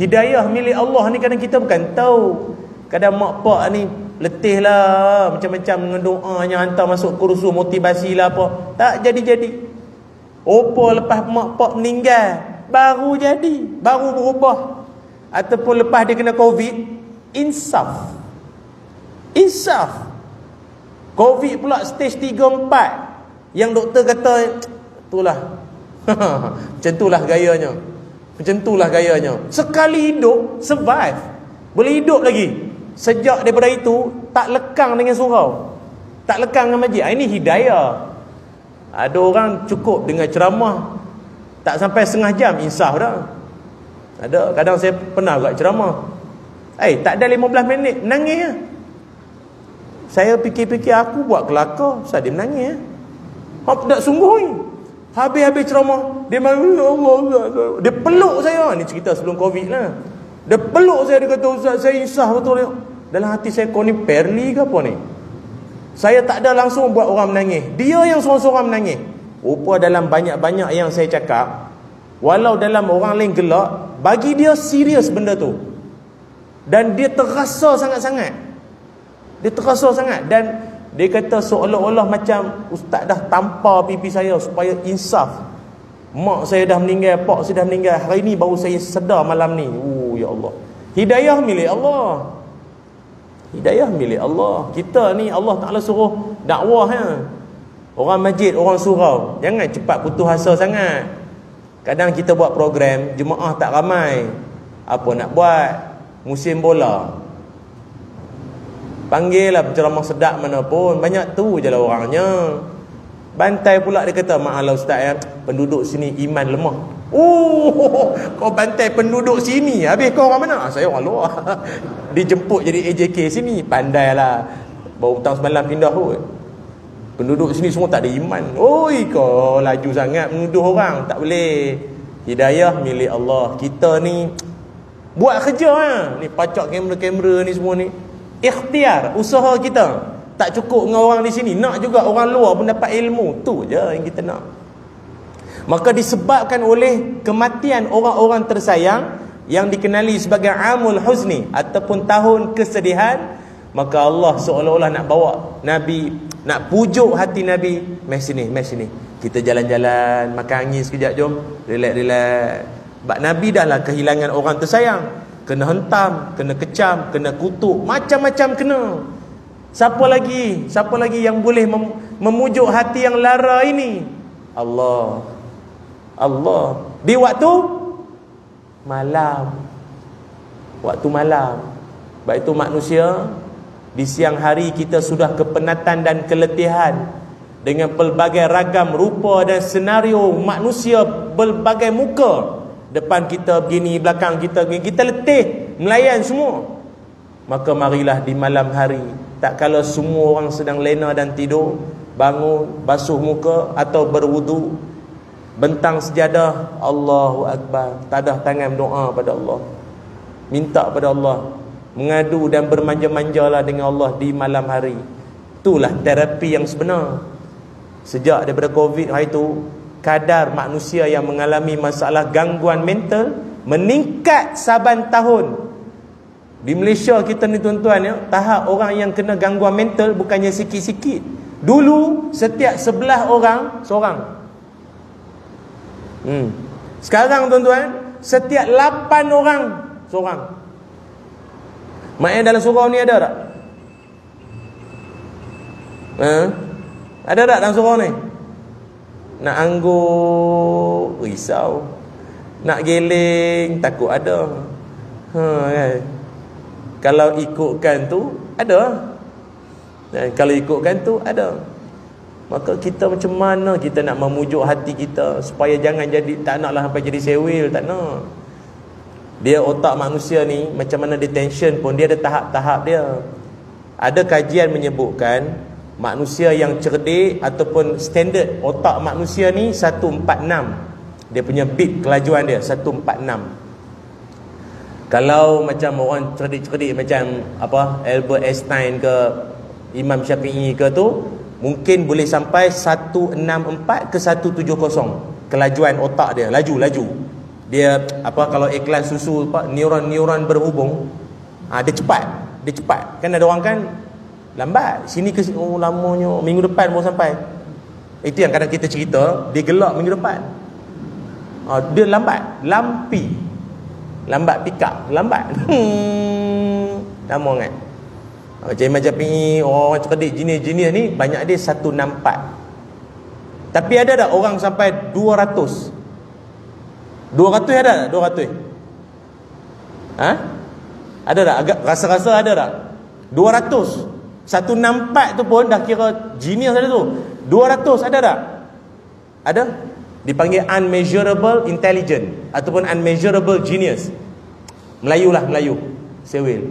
Hidayah milik Allah ni kadang kita bukan tahu. Kadang mak pak ni letih lah macam-macam dengan doanya, hantar masuk kursus motivasi lah apa, tak jadi-jadi. Opa lepas mak pak meninggal baru jadi, baru berubah. Ataupun lepas dia kena Covid, insaf Covid pula stage 3-4 yang doktor kata itulah macam itulah gayanya. Sekali hidup survive, boleh hidup lagi. Sejak daripada itu tak lekang dengan surau, tak lekang dengan masjid. Ini hidayah. Ada orang cukup dengan ceramah tak sampai setengah jam insaf dah. Ada, kadang saya pernah buat ceramah, tak ada 15 minit menangis lah. Saya fikir-fikir aku buat kelakar, saya dia menangis tak sungguh ni. Habis ceramah dia Allah, dia peluk saya. Ni cerita sebelum Covid lah. Dia peluk saya, dia kata Ustaz saya insaf betul. Dalam hati saya, kau ni perli ke apa ni? Saya tak ada langsung buat orang menangis, dia yang seorang-seorang menangis. Rupa dalam banyak-banyak yang saya cakap, walau dalam orang lain gelak, bagi dia serius benda tu. Dan dia terasa sangat-sangat. Dan dia kata seolah-olah macam Ustaz dah tampar pipi saya supaya insaf. Mak saya dah meninggal, pak saya dah meninggal, hari ni baru saya sedar malam ni. Ya Allah. Hidayah milik Allah. Kita ni Allah Ta'ala suruh dakwah ya. Orang masjid, orang surau, jangan cepat putus asa sangat. Kadang kita buat program, jemaah tak ramai, apa nak buat? Musim bola, panggil lah penceramah sedap mana pun, banyak tu je lah orangnya. Bantai pula dia kata, "Maaflah ustaz ya, penduduk sini iman lemah." Oh, kau bantai penduduk sini, habis kau orang mana? Saya orang luar. Dijemput jadi AJK sini. Pandailah. Baru tahun semalam pindah kot. Penduduk sini semua tak ada iman. Oi, kau laju sangat menuduh orang. Tak boleh. Hidayah milik Allah. Kita ni buat kerja ha. Ni pacak kamera-kamera ni semua ni. Ikhtiar, usaha kita. Tak cukup dengan orang di sini, nak juga orang luar pun dapat ilmu. Tu je yang kita nak. Maka disebabkan oleh kematian orang-orang tersayang yang dikenali sebagai Amul Huzni ataupun tahun kesedihan, maka Allah seolah-olah nak bawa Nabi, nak pujuk hati Nabi. Mai sini. Kita jalan-jalan, makan angin sekejap, jom. Relax. Sebab Nabi dah lah kehilangan orang tersayang. Kena hentam, kena kecam, kena kutuk, macam-macam kena. Siapa lagi yang boleh memujuk hati yang lara ini? Allah. Di waktu malam. Sebab itu manusia, di siang hari kita sudah kepenatan dan keletihan dengan pelbagai ragam rupa dan senario manusia berbagai muka. Depan kita begini, belakang kita begini, kita letih melayan semua. Maka marilah di malam hari, tak kala semua orang sedang lena dan tidur, bangun, basuh muka atau berwudu, bentang sejadah, Allahu Akbar, tadah tangan doa pada Allah, minta pada Allah, mengadu dan bermanja-manjalah dengan Allah di malam hari. Itulah terapi yang sebenar. Sejak daripada Covid hari itu, kadar manusia yang mengalami masalah gangguan mental meningkat saban tahun. Di Malaysia kita ni tuan-tuan ya, tahap orang yang kena gangguan mental bukannya sikit-sikit. Dulu setiap 11 orang seorang. Sekarang tuan-tuan, setiap 8 orang seorang. Maknanya dalam surau ni ada tak? Ada tak dalam surau ni? Nak anggur, risau. Nak geling, takut ada. Kan? Kalau ikutkan tu, ada. Dan kalau ikutkan tu, ada. Maka kita macam mana kita nak memujuk hati kita supaya jangan jadi, tak naklah sampai jadi sewil, tak nak. Dia otak manusia ni, macam mana dia tension pun, dia ada tahap-tahap dia. Ada kajian menyebutkan manusia yang cerdik ataupun standard otak manusia ni 146. Dia punya beat kelajuan dia 146. Kalau macam orang cerdik-cerdik macam Albert Einstein ke Imam Syafi'i ke tu, mungkin boleh sampai 164 ke 170 kelajuan otak dia, laju. Dia kalau iklan susu neuron berhubung, dia cepat. Kan ada orang kan lambat, sini ke lamanya minggu depan baru sampai. Itu yang kadang kita cerita, dia gelak minggu depan. Dia lambat, lambat pick up, lambat. Lama kan. Macam Syafi'i, orang cerdik jenis-jenis ni banyak dia 164. Tapi ada tak orang sampai 200? 200 ada tak? 200? Ada tak? Agak rasa-rasa ada tak? 200. 164 tu pun dah kira genius ada tu. 200 ada tak? Ada? Dipanggil unmeasurable intelligence ataupun unmeasurable genius. Melayu. Sewil.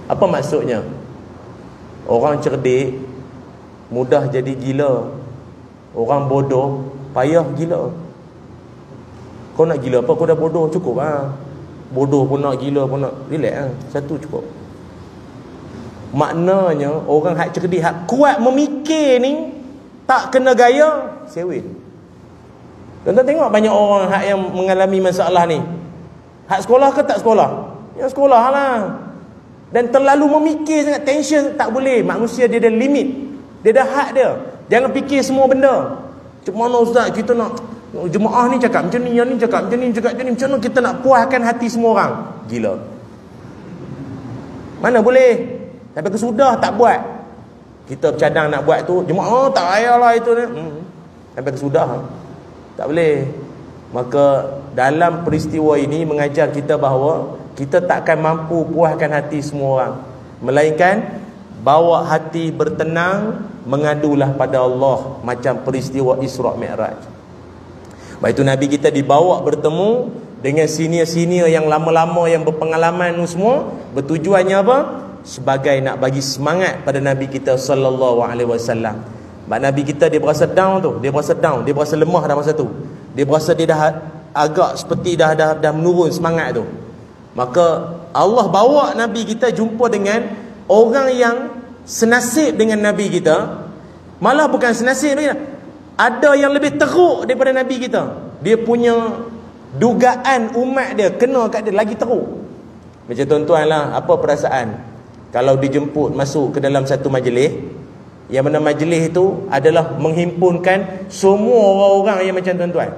Apa maksudnya? Orang cerdik mudah jadi gila. Orang bodoh payah gila. Kau nak gila apa? Kau dah bodoh, cukup Bodoh pun nak, gila pun nak, relax satu cukup. Maknanya orang hak cerdik, hak kuat memikir ni, tak kena gaya, sewil. Tuan-tuan tengok banyak orang hak yang mengalami masalah ni, hak sekolah ke tak sekolah? Yang sekolah lah. Dan terlalu memikir sangat, tension, tak boleh. Manusia dia ada limit, dia ada hak dia. Jangan fikir semua benda. Macam mana ustaz kita nak jemaah ni cakap macam ni, yang ni cakap macam ni, cakap macam ni, macam mana kita nak puaskan hati semua orang? Gila. Mana boleh. Sampai kesudah tak buat. Kita bercadang nak buat tu, jemaah tak payahlah itu ni. Sampai kesudah tak boleh. Maka dalam peristiwa ini mengajar kita bahawa kita takkan mampu puaskan hati semua orang, melainkan bawa hati bertenang, mengadulah pada Allah, macam peristiwa Isra' Mi'raj. Baik itu Nabi kita dibawa bertemu dengan senior-senior yang lama-lama, yang berpengalaman semua. Bertujuannya apa? Sebagai nak bagi semangat pada Nabi kita sallallahu alaihi wasallam. Nabi kita dia berasa down tu, dia berasa down, dia berasa lemah dah masa tu. Dia berasa dia dah agak seperti dah menurun semangat tu. Maka Allah bawa Nabi kita jumpa dengan orang yang senasib dengan Nabi kita. Malah bukan senasib lagi, ada yang lebih teruk daripada Nabi kita. Dia punya dugaan umat dia kena kat dia lagi teruk. Macam tuan-tuan lah, apa perasaan kalau dijemput masuk ke dalam satu majlis, yang mana majlis itu adalah menghimpunkan semua orang-orang yang macam tuan-tuan.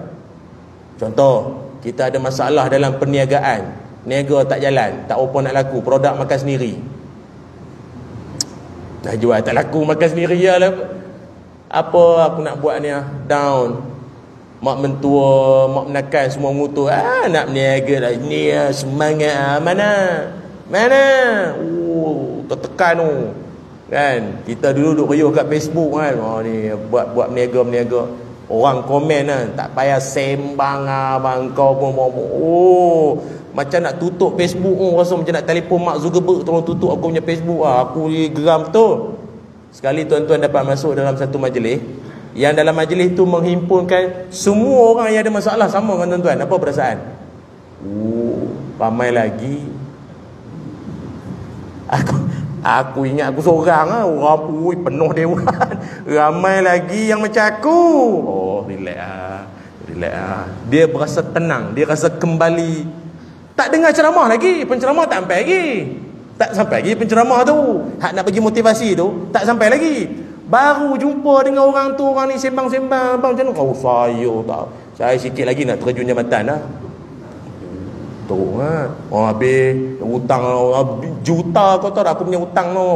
Contoh, kita ada masalah dalam perniagaan, niaga tak jalan, tak apa nak laku, produk makan sendiri. Dah jual tak laku, makan sendiri lah. Apa aku nak buat ni, down. Mak mentua, mak menakan semua mengutuk. Nak berniaga lah ni, semangat. Mana? Tertekan tu. Kan, kita dulu duduk riuh kat Facebook kan. Ni buat berniaga. Orang komen kan, tak payah sembang abang kau pun. Macam nak tutup Facebook tu, rasa macam nak telefon Mark Zuckerberg tolong tutup aku punya Facebook. Aku geram betul. Sekali tuan-tuan dapat masuk dalam satu majlis, yang dalam majlis tu menghimpunkan semua orang yang ada masalah sama dengan tuan-tuan. Apa perasaan? Ramai lagi. Aku ingat aku seorang lah. Orang penuh dewan. Ramai lagi yang macam aku. Relax lah. Dia berasa tenang, dia rasa kembali. Tak dengar ceramah lagi, penceramah tak sampai lagi. Tak sampai lagi penceramah tu. Hak nak bagi motivasi tu tak sampai lagi. Baru jumpa dengan orang tu, orang ni sembang-sembang abang macam mana? Saya sikit lagi nak terjun jambatan lah. Teruk lah. Habis hutang juta kau tahu tak aku punya hutang tu.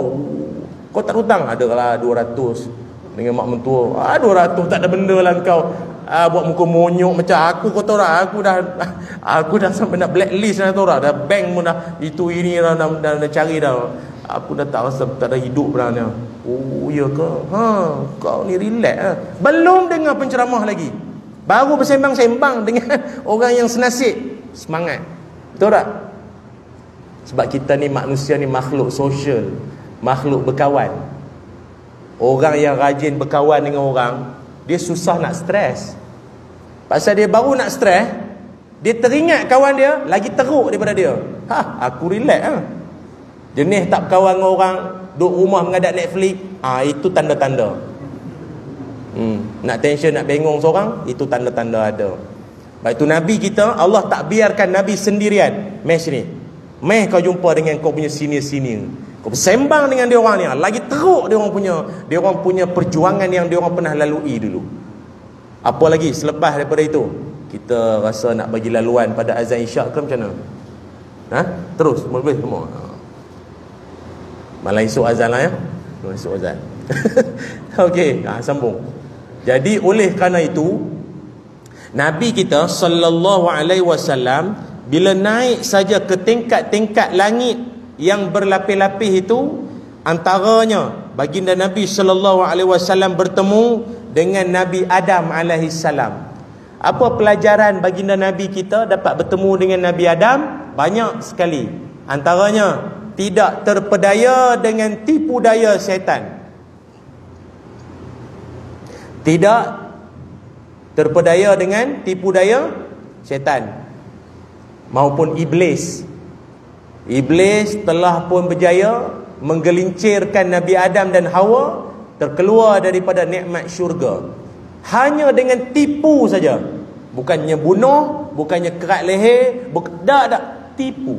Kau tak hutang? Adalah 200 dengan mak mentua. 200 tak ada benda lah kau. Buat muka monyok macam aku, kau tahu tak? Aku dah sampai nak blacklist dah, tahu tak? Dah bank pun dah itu ini dah cari dah. Aku dah tak rasa tak ada hidup dah ni. Ya ke? Kau ni relax lah. Belum dengar penceramah lagi, baru bersembang-sembang dengan orang yang senasib. Semangat. Betul tak? Sebab kita ni manusia ni makhluk sosial, makhluk berkawan. Orang yang rajin berkawan dengan orang, dia susah nak stres. Pasal dia baru nak stres, dia teringat kawan dia lagi teruk daripada dia. Aku relax lah. Jenis tak berkawan dengan orang, duduk rumah mengadap Netflix, itu tanda-tanda. Nak tension, nak bengong seorang, itu tanda-tanda ada. Baik itu Nabi kita, Allah tak biarkan Nabi sendirian. Meh kau jumpa dengan kau punya senior-senior, kau bersembang dengan dia orang ni, lagi teruk dia orang punya perjuangan yang dia orang pernah lalui dulu. Apa lagi selepas daripada itu? Kita rasa nak bagi laluan pada azan isyak ke macam mana? Terus boleh semua. Malam esok azan lah ya. Esok azan. Okey, sambung. Jadi oleh kerana itu, Nabi kita sallallahu alaihi wasallam bila naik saja ke tingkat-tingkat langit yang berlapis-lapis itu, antaranya baginda Nabi sallallahu alaihi wasallam bertemu dengan Nabi Adam alaihi salam. Apa pelajaran baginda Nabi kita dapat bertemu dengan Nabi Adam? Banyak sekali. Antaranya, tidak terpedaya dengan tipu daya syaitan. Tidak terpedaya dengan tipu daya syaitan maupun iblis. Iblis telah pun berjaya menggelincirkan Nabi Adam dan Hawa terkeluar daripada nikmat syurga hanya dengan tipu saja. Bukannya bunuh, bukannya kerat leher, tak, tipu.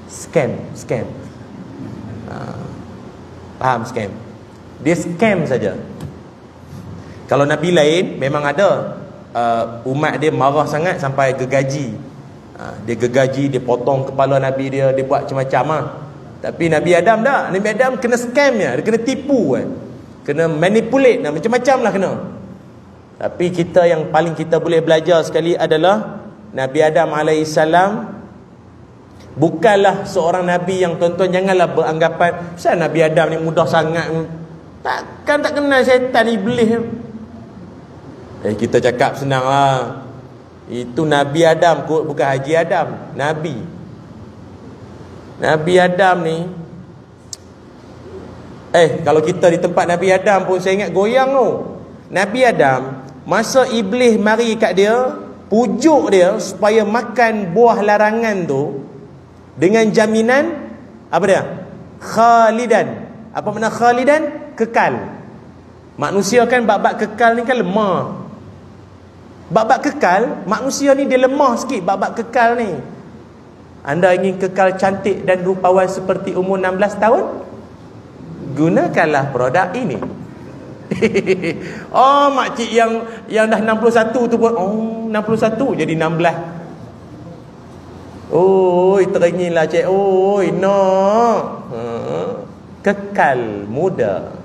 Scam. Faham scam? Dia scam saja. Kalau Nabi lain memang ada umat dia marah sangat sampai gergaji. Dia gergaji, dia potong kepala Nabi dia buat macam-macam lah. Tapi Nabi Adam tak. Nabi Adam kena scam dia kena tipu kan. Kena manipulate macam-macam lah kena. Tapi kita yang paling kita boleh belajar sekali adalah Nabi Adam alaihissalam Bukanlah seorang Nabi yang tuan-tuan janganlah beranggapan pasal Nabi Adam ni mudah sangat. Takkan tak kenal syaitan iblis. Kita cakap senang lah. Itu Nabi Adam kot, bukan Haji Adam. Nabi Adam ni, kalau kita di tempat Nabi Adam pun saya ingat goyang tu. Nabi Adam, masa iblis mari kat dia, pujuk dia supaya makan buah larangan tu dengan jaminan apa dia? Khalidan. Apa makna khalidan? Kekal. Manusia kan bab-bab kekal ni kan lemah. Bab-bab kekal, manusia ni dia lemah sikit bab-bab kekal ni. Anda ingin kekal cantik dan rupawan seperti umur 16 tahun? Gunakanlah produk ini. Oh, makcik yang dah 61 tu pun 61 jadi 16. Oi, teringinlah cik. Oi, nak. Kekal muda.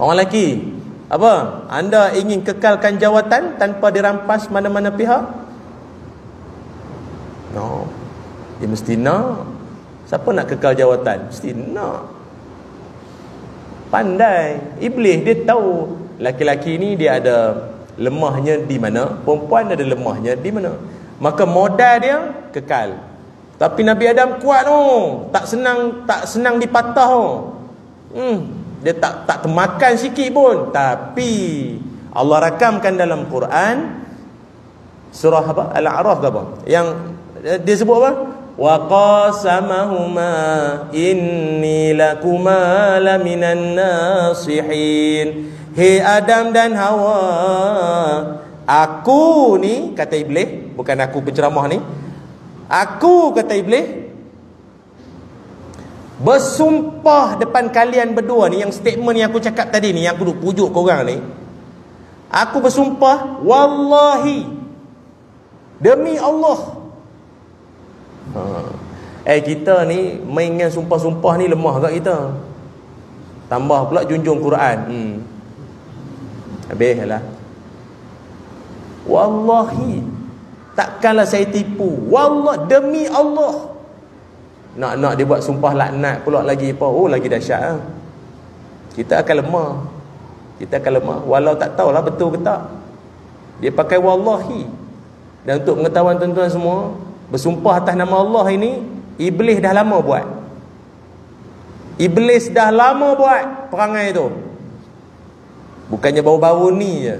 Orang lelaki, apa? Anda ingin kekalkan jawatan tanpa dirampas mana-mana pihak? No. Dia mesti nak. Siapa nak kekal jawatan? Mesti nak. Pandai. Iblis dia tahu laki-laki ni dia ada lemahnya di mana, perempuan ada lemahnya di mana. Maka modal dia kekal. Tapi Nabi Adam kuat tu. Tak senang dipatah tu. Dia tak termakan sikit pun. Tapi Allah rakamkan dalam Quran surah apa? Al-A'raf ke apa? Yang dia sebut apa? Wa qasamahuma inni lakuma laminan nasihin. Hei Adam dan Hawa, aku ni, kata iblis, bukan aku penceramah ni, aku, kata iblis, bersumpah depan kalian berdua ni. Yang statement yang aku cakap tadi ni, yang aku duk pujuk korang ni, aku bersumpah, wallahi, demi Allah. Kita ni mainkan sumpah-sumpah ni lemah kat kita. Tambah pula junjung Quran. Habis lah. Wallahi, takkanlah saya tipu. Wallah, demi Allah. Nak dia buat sumpah laknat pula lagi apa? Oh, lagi dahsyat lah. Kita akan lemah. Walau tak tahulah betul ke tak. Dia pakai wallahi. Dan untuk pengetahuan tuan-tuan semua, bersumpah atas nama Allah ini, iblis dah lama buat. Iblis dah lama buat perangai tu. Bukannya baru-baru ni je.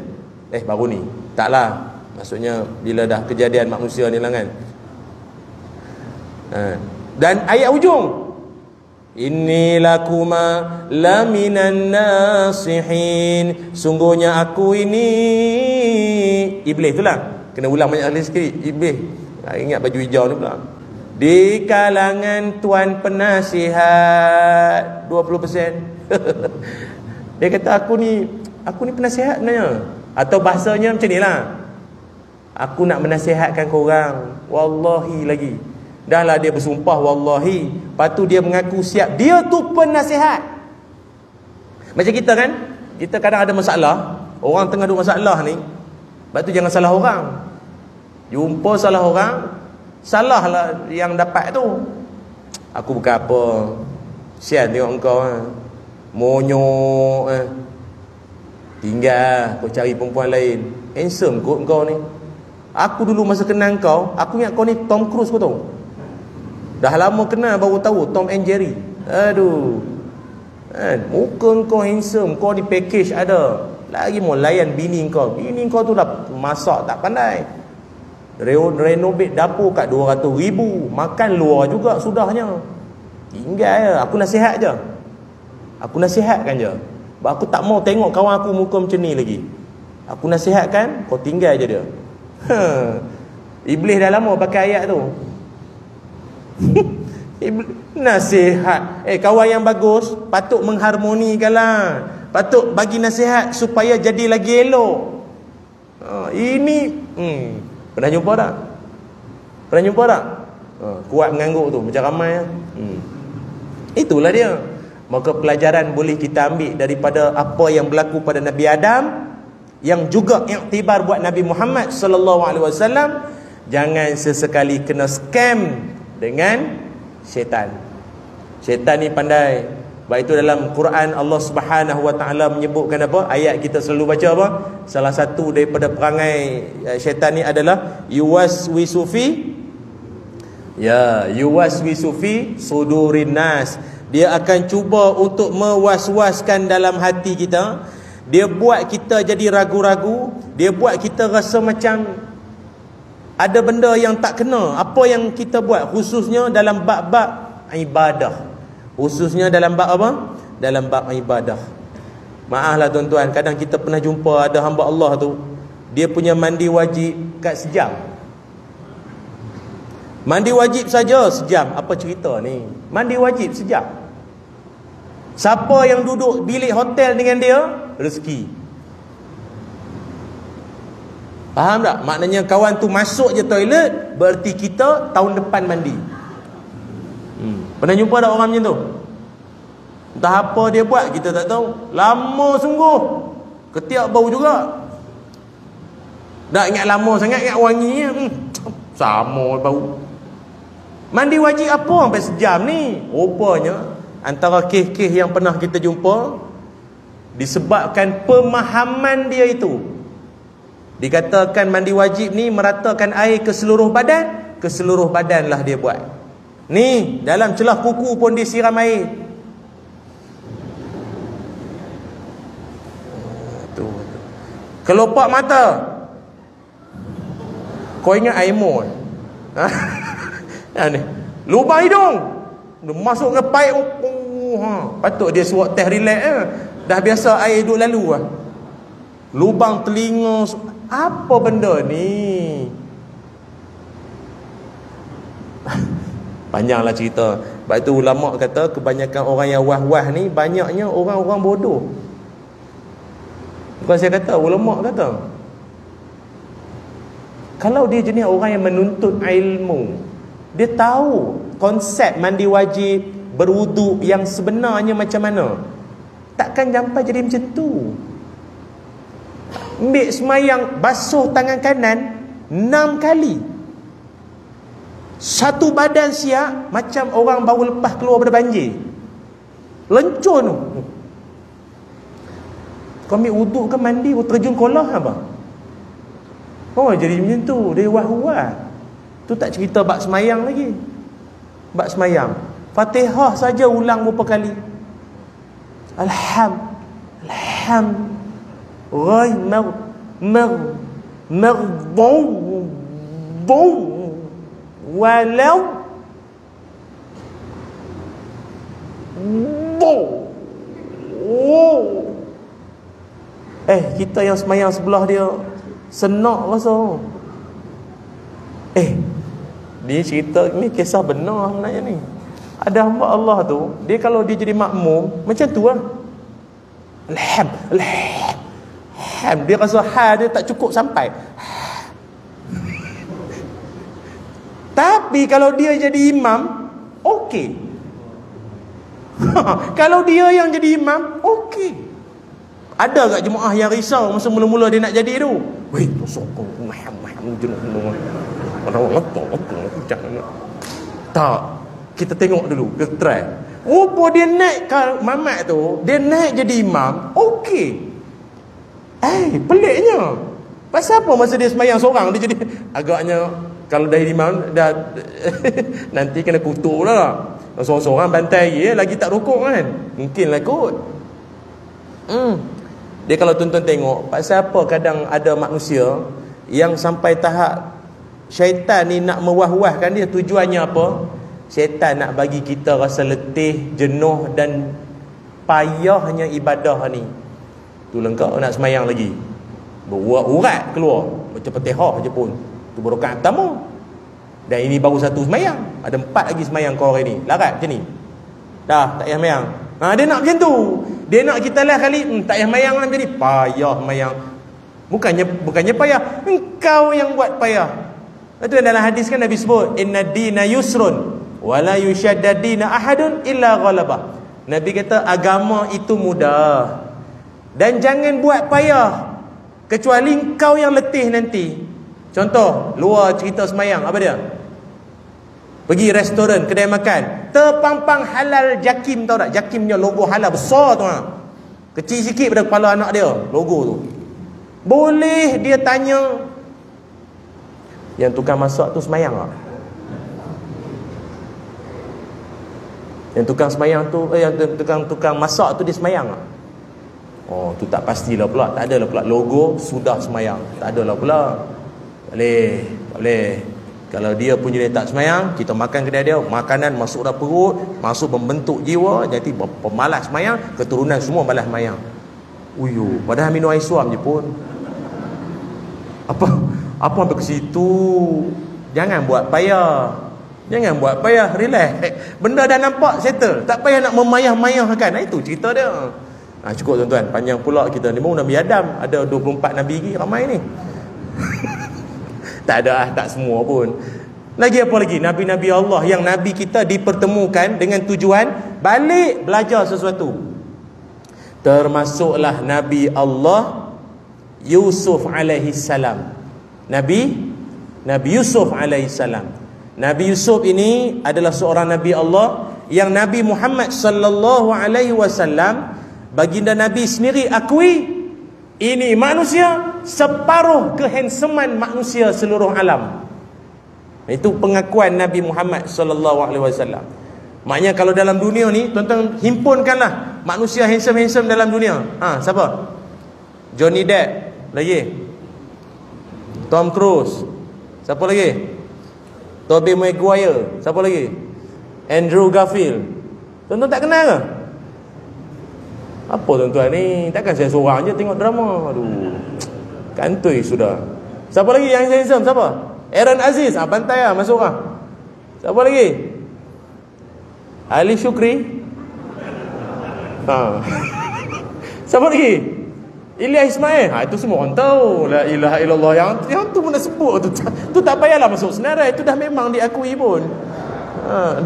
Baru ni. Taklah. Maksudnya bila dah kejadian manusia ni lah kan. Dan ayat ujung, inni lakuma laminan nasihin. Sungguhnya aku ini, iblis tu lah. Kena ulang banyak kali sikit. Iblis. Ingat baju hijau ni pula. Di kalangan tuan penasihat 20%. Dia kata aku ni penasihat sebenarnya. Atau bahasanya macam ni lah, aku nak menasihatkan korang. Wallahi lagi. Dah lah dia bersumpah wallahi, lepas tu dia mengaku siap. Dia tu penasihat. Macam kita kan, kita kadang ada masalah. Orang tengah ada masalah ni, lepas tu jangan salah orang. Jumpa salah orang, salah lah yang dapat tu. Aku bukan apa, sian tengok engkau monyok tinggal kau cari perempuan lain. Handsome kot engkau ni. Aku dulu masa kenal kau, aku ingat kau ni Tom Cruise kau tahu. Dah lama kenal baru tahu Tom and Jerry. Aduh, muka kau handsome, kau di package ada. Lagi mau layan bini kau. Bini kau tu dah masak tak pandai, renovate dapur kat 200,000. Makan luar juga sudahnya. Tinggal je. Aku nasihat je. Aku nasihatkan je. Aku tak mau tengok kawan aku muka macam ni lagi. Aku nasihatkan, kau tinggal je dia. Iblis dah lama pakai ayat tu. Nasihat. Kawan yang bagus patut mengharmonikan lah. Patut bagi nasihat supaya jadi lagi elok. Ini pernah jumpa tak? Kuat mengangguk tu macam ramai. Itulah dia. Maka pelajaran boleh kita ambil daripada apa yang berlaku pada Nabi Adam, yang juga iktibar buat Nabi Muhammad sallallahu alaihi wasallam. Jangan sesekali kena scam dengan syaitan. Syaitan ni pandai. Sebab itu dalam Quran Allah Subhanahu Wa Taala menyebutkan apa? Ayat kita selalu baca apa? Salah satu daripada perangai syaitan ni adalah yuwaswisu fi sudurin nas. Dia akan cuba untuk mewas-waskan dalam hati kita. Dia buat kita jadi ragu-ragu. Dia buat kita rasa macam ada benda yang tak kena. Apa yang kita buat, khususnya dalam bab-bab ibadah. Khususnya dalam bab apa? Dalam bab ibadah. Maaflah tuan-tuan, kadang kita pernah jumpa ada hamba Allah tu, dia punya mandi wajib kat sejam. Mandi wajib saja sejam. Apa cerita ni? Mandi wajib sejam. Siapa yang duduk bilik hotel dengan dia, rezeki. Faham tak? Maknanya kawan tu masuk je toilet, berarti kita tahun depan mandi. Pernah jumpa tak orang macam tu? Entah apa dia buat, kita tak tahu. Lama sungguh. Ketiak bau juga. Tak ingat lama sangat, ingat wangi. Sama bau. Mandi wajib apa sampai sejam ni? Rupanya antara kes-kes yang pernah kita jumpa, disebabkan pemahaman dia itu. Dikatakan mandi wajib ni meratakan air ke seluruh badan lah dia buat. Ni dalam celah kuku pun disiram air. Kelopak mata, kau ingat air mo? Ni lubang hidung, masuk ke paip. Patut dia suat teh relax. Dah biasa air duduk lalu lah. Lubang telinga. Apa benda ni? Panjanglah cerita. Sebab itu ulama kata kebanyakan orang yang wah-wah ni banyaknya orang-orang bodoh. Bukan saya kata, ulama kata. Kalau dia jenis orang yang menuntut ilmu, dia tahu konsep mandi wajib, berwuduk yang sebenarnya macam mana, takkan sampai jadi macam tu. Ambil semayang, basuh tangan kanan 6 kali. Satu badan siap macam orang baru lepas keluar daripada banjir. Lencun tu. Kau ambil wuduk ke mandi, kau terjun kolah apa? Oh, jadi macam tu. Dia wah-wah. Tu tak cerita bab semayang lagi. Bab semayang, Fatihah saja ulang berapa kali? Kita yang semayang sebelah dia senak rasa. Ni cerita ni kisah benar sebenarnya ni. Ada hamba Allah tu, dia kalau dia jadi makmum macam tu lah. Dia rasa dia tak cukup sampai. Tapi kalau dia jadi imam, okey. Kalau dia yang jadi imam, okey. Ada tak jemaah yang risau masa mula-mula dia nak jadi tu? Weh, tu sokong tak, kita tengok dulu, kita try. Rupa dia naik ke mamat tu, dia naik jadi imam, okey. Peliknya. Pasal apa masa dia semayang seorang, dia jadi agaknya, kalau dah jadi imam dah nanti kena kutuk lah. Seorang-seorang bantai lagi tak rukuk kan, mungkinlah kot. Dia kalau tuan-tuan tengok, pasal apa kadang ada manusia yang sampai tahap syaitan ni nak mewah-wahkan dia. Tujuannya apa? Syaitan nak bagi kita rasa letih, jenuh dan payahnya ibadah ni. Tu lengkap nak semayang lagi, berurat keluar baca Fatihah je pun, tu baru rakaat pertama. Dan ini baru satu semayang, ada 4 lagi semayang kau hari ni. Larat macam ni, dah tak payah semayang. Dia nak macam tu. Dia nak kita lah kali tak payah semayang lah macam ni. Payah semayang. Bukannya payah, engkau yang buat payah. Itu dalam hadis kan Nabi sebut, inna dina yusrun wala yushaddadina ahadun illa ghalabah. Nabi kata agama itu mudah dan jangan buat payah kecuali engkau yang letih nanti. Contoh luar cerita semayang, apa dia? Pergi restoran, kedai makan, terpampang halal Jakim, tahu tak? Jakimnya logo halal besar tu. Kecil sikit pada kepala anak dia logo tu. Boleh dia tanya, yang tukang masak tu semayang tak? Yang tukang semayang tu yang tukang masak tu dia semayang tak? Oh, tu tak pastilah pula. Tak adalah pula logo sudah semayang. Tak adalah pula. Tak boleh. Kalau dia punya dia tak semayang, kita makan kedai dia, makanan masuk dalam perut, masuk membentuk jiwa, jadi pemalas semayang, keturunan semua malas semayang. Uyu, padahal minum air suam je pun. Apa sampai ke situ? Jangan buat payah. Relax. Benda dah nampak settle. Tak payah nak memayah-mayahkan. Itu cerita dia. Cukup tuan-tuan. Panjang pula kita ni. Baru Nabi Adam. Ada 24 Nabi lagi ramai ni. Tak ada tak semua pun. Lagi apa lagi? Nabi-Nabi Allah yang Nabi kita dipertemukan dengan tujuan balik belajar sesuatu. Termasuklah Nabi Allah Yusuf alaihi salam. Nabi Yusuf alaihi salam. Nabi Yusuf ini adalah seorang Nabi Allah yang Nabi Muhammad sallallahu alaihi wasallam, baginda Nabi sendiri akui, ini manusia separuh kehandsoman manusia seluruh alam. Itu pengakuan Nabi Muhammad sallallahu alaihi wasallam. Maknanya kalau dalam dunia ni, tuan-tuan himpunkanlah manusia handsome dalam dunia. Siapa? Johnny Depp lagi. Tom Cruise. Siapa lagi? Tobey Maguire. Siapa lagi? Andrew Garfield. Tuan-tuan tak kenal ke? Apa tuan-tuan ni? Takkan saya seorang je tengok drama. Aduh, kantoi sudah. Siapa lagi yang handsome? Siapa? Aaron Aziz. Bantai lah masuk lah. Siapa lagi? Ali Shukri. Siapa lagi? Ilyas Ismail. Itu semua orang tahu. La ilaha illallah. Yang tu pun dah sebut tu tak payahlah masuk senarai. Itu dah memang diakui pun.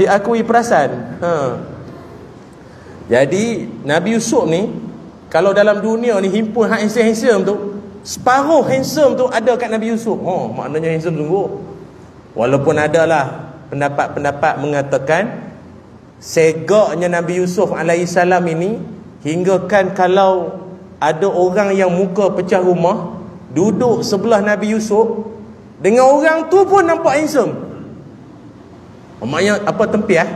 Diakui perasan. Jadi Nabi Yusuf ni, kalau dalam dunia ni himpun hak handsome tu, separuh handsome tu ada kat Nabi Yusuf. Maknanya handsome sungguh. Walaupun adalah pendapat-pendapat mengatakan segaknya Nabi Yusuf alaihissalam ini, hinggakan kalau ada orang yang muka pecah rumah duduk sebelah Nabi Yusuf, dengan orang tu pun nampak handsome. Maknanya apa, tempias?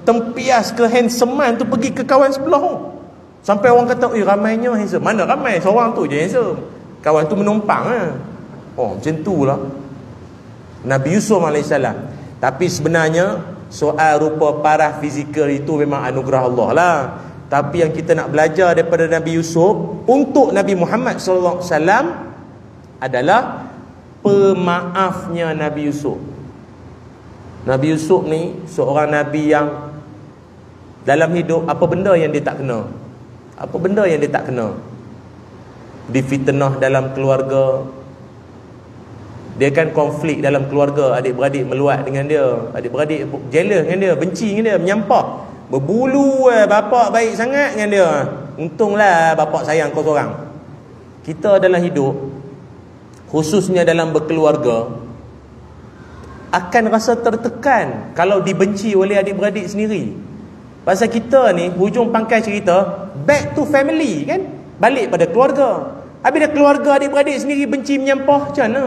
Tempias kehandsoman tu pergi ke kawan sebelah tu. Sampai orang kata, ramainya handsome. Mana ramai, seorang tu je handsome. Kawan tu menumpang lah. Macam tu lah Nabi Yusuf AS. Tapi sebenarnya soal rupa parah fizikal itu memang anugerah Allah lah. Tapi yang kita nak belajar daripada Nabi Yusuf untuk Nabi Muhammad SAW adalah pemaafnya Nabi Yusuf. Nabi Yusuf ni seorang Nabi yang dalam hidup apa benda yang dia tak kena? Apa benda yang dia tak kena? Difitnah dalam keluarga. Dia kan konflik dalam keluarga, adik-beradik meluat dengan dia, adik-beradik jealous dengan dia, benci dengan dia, menyampah. Berbulu, bapak baik sangat dengan dia. Untunglah bapak sayang kau seorang. Kita dalam hidup, khususnya dalam berkeluarga, akan rasa tertekan kalau dibenci oleh adik-beradik sendiri. Pasal kita ni, hujung pangkai cerita, back to family kan, balik pada keluarga. Habis dah keluarga adik-beradik sendiri benci menyampah, macam mana?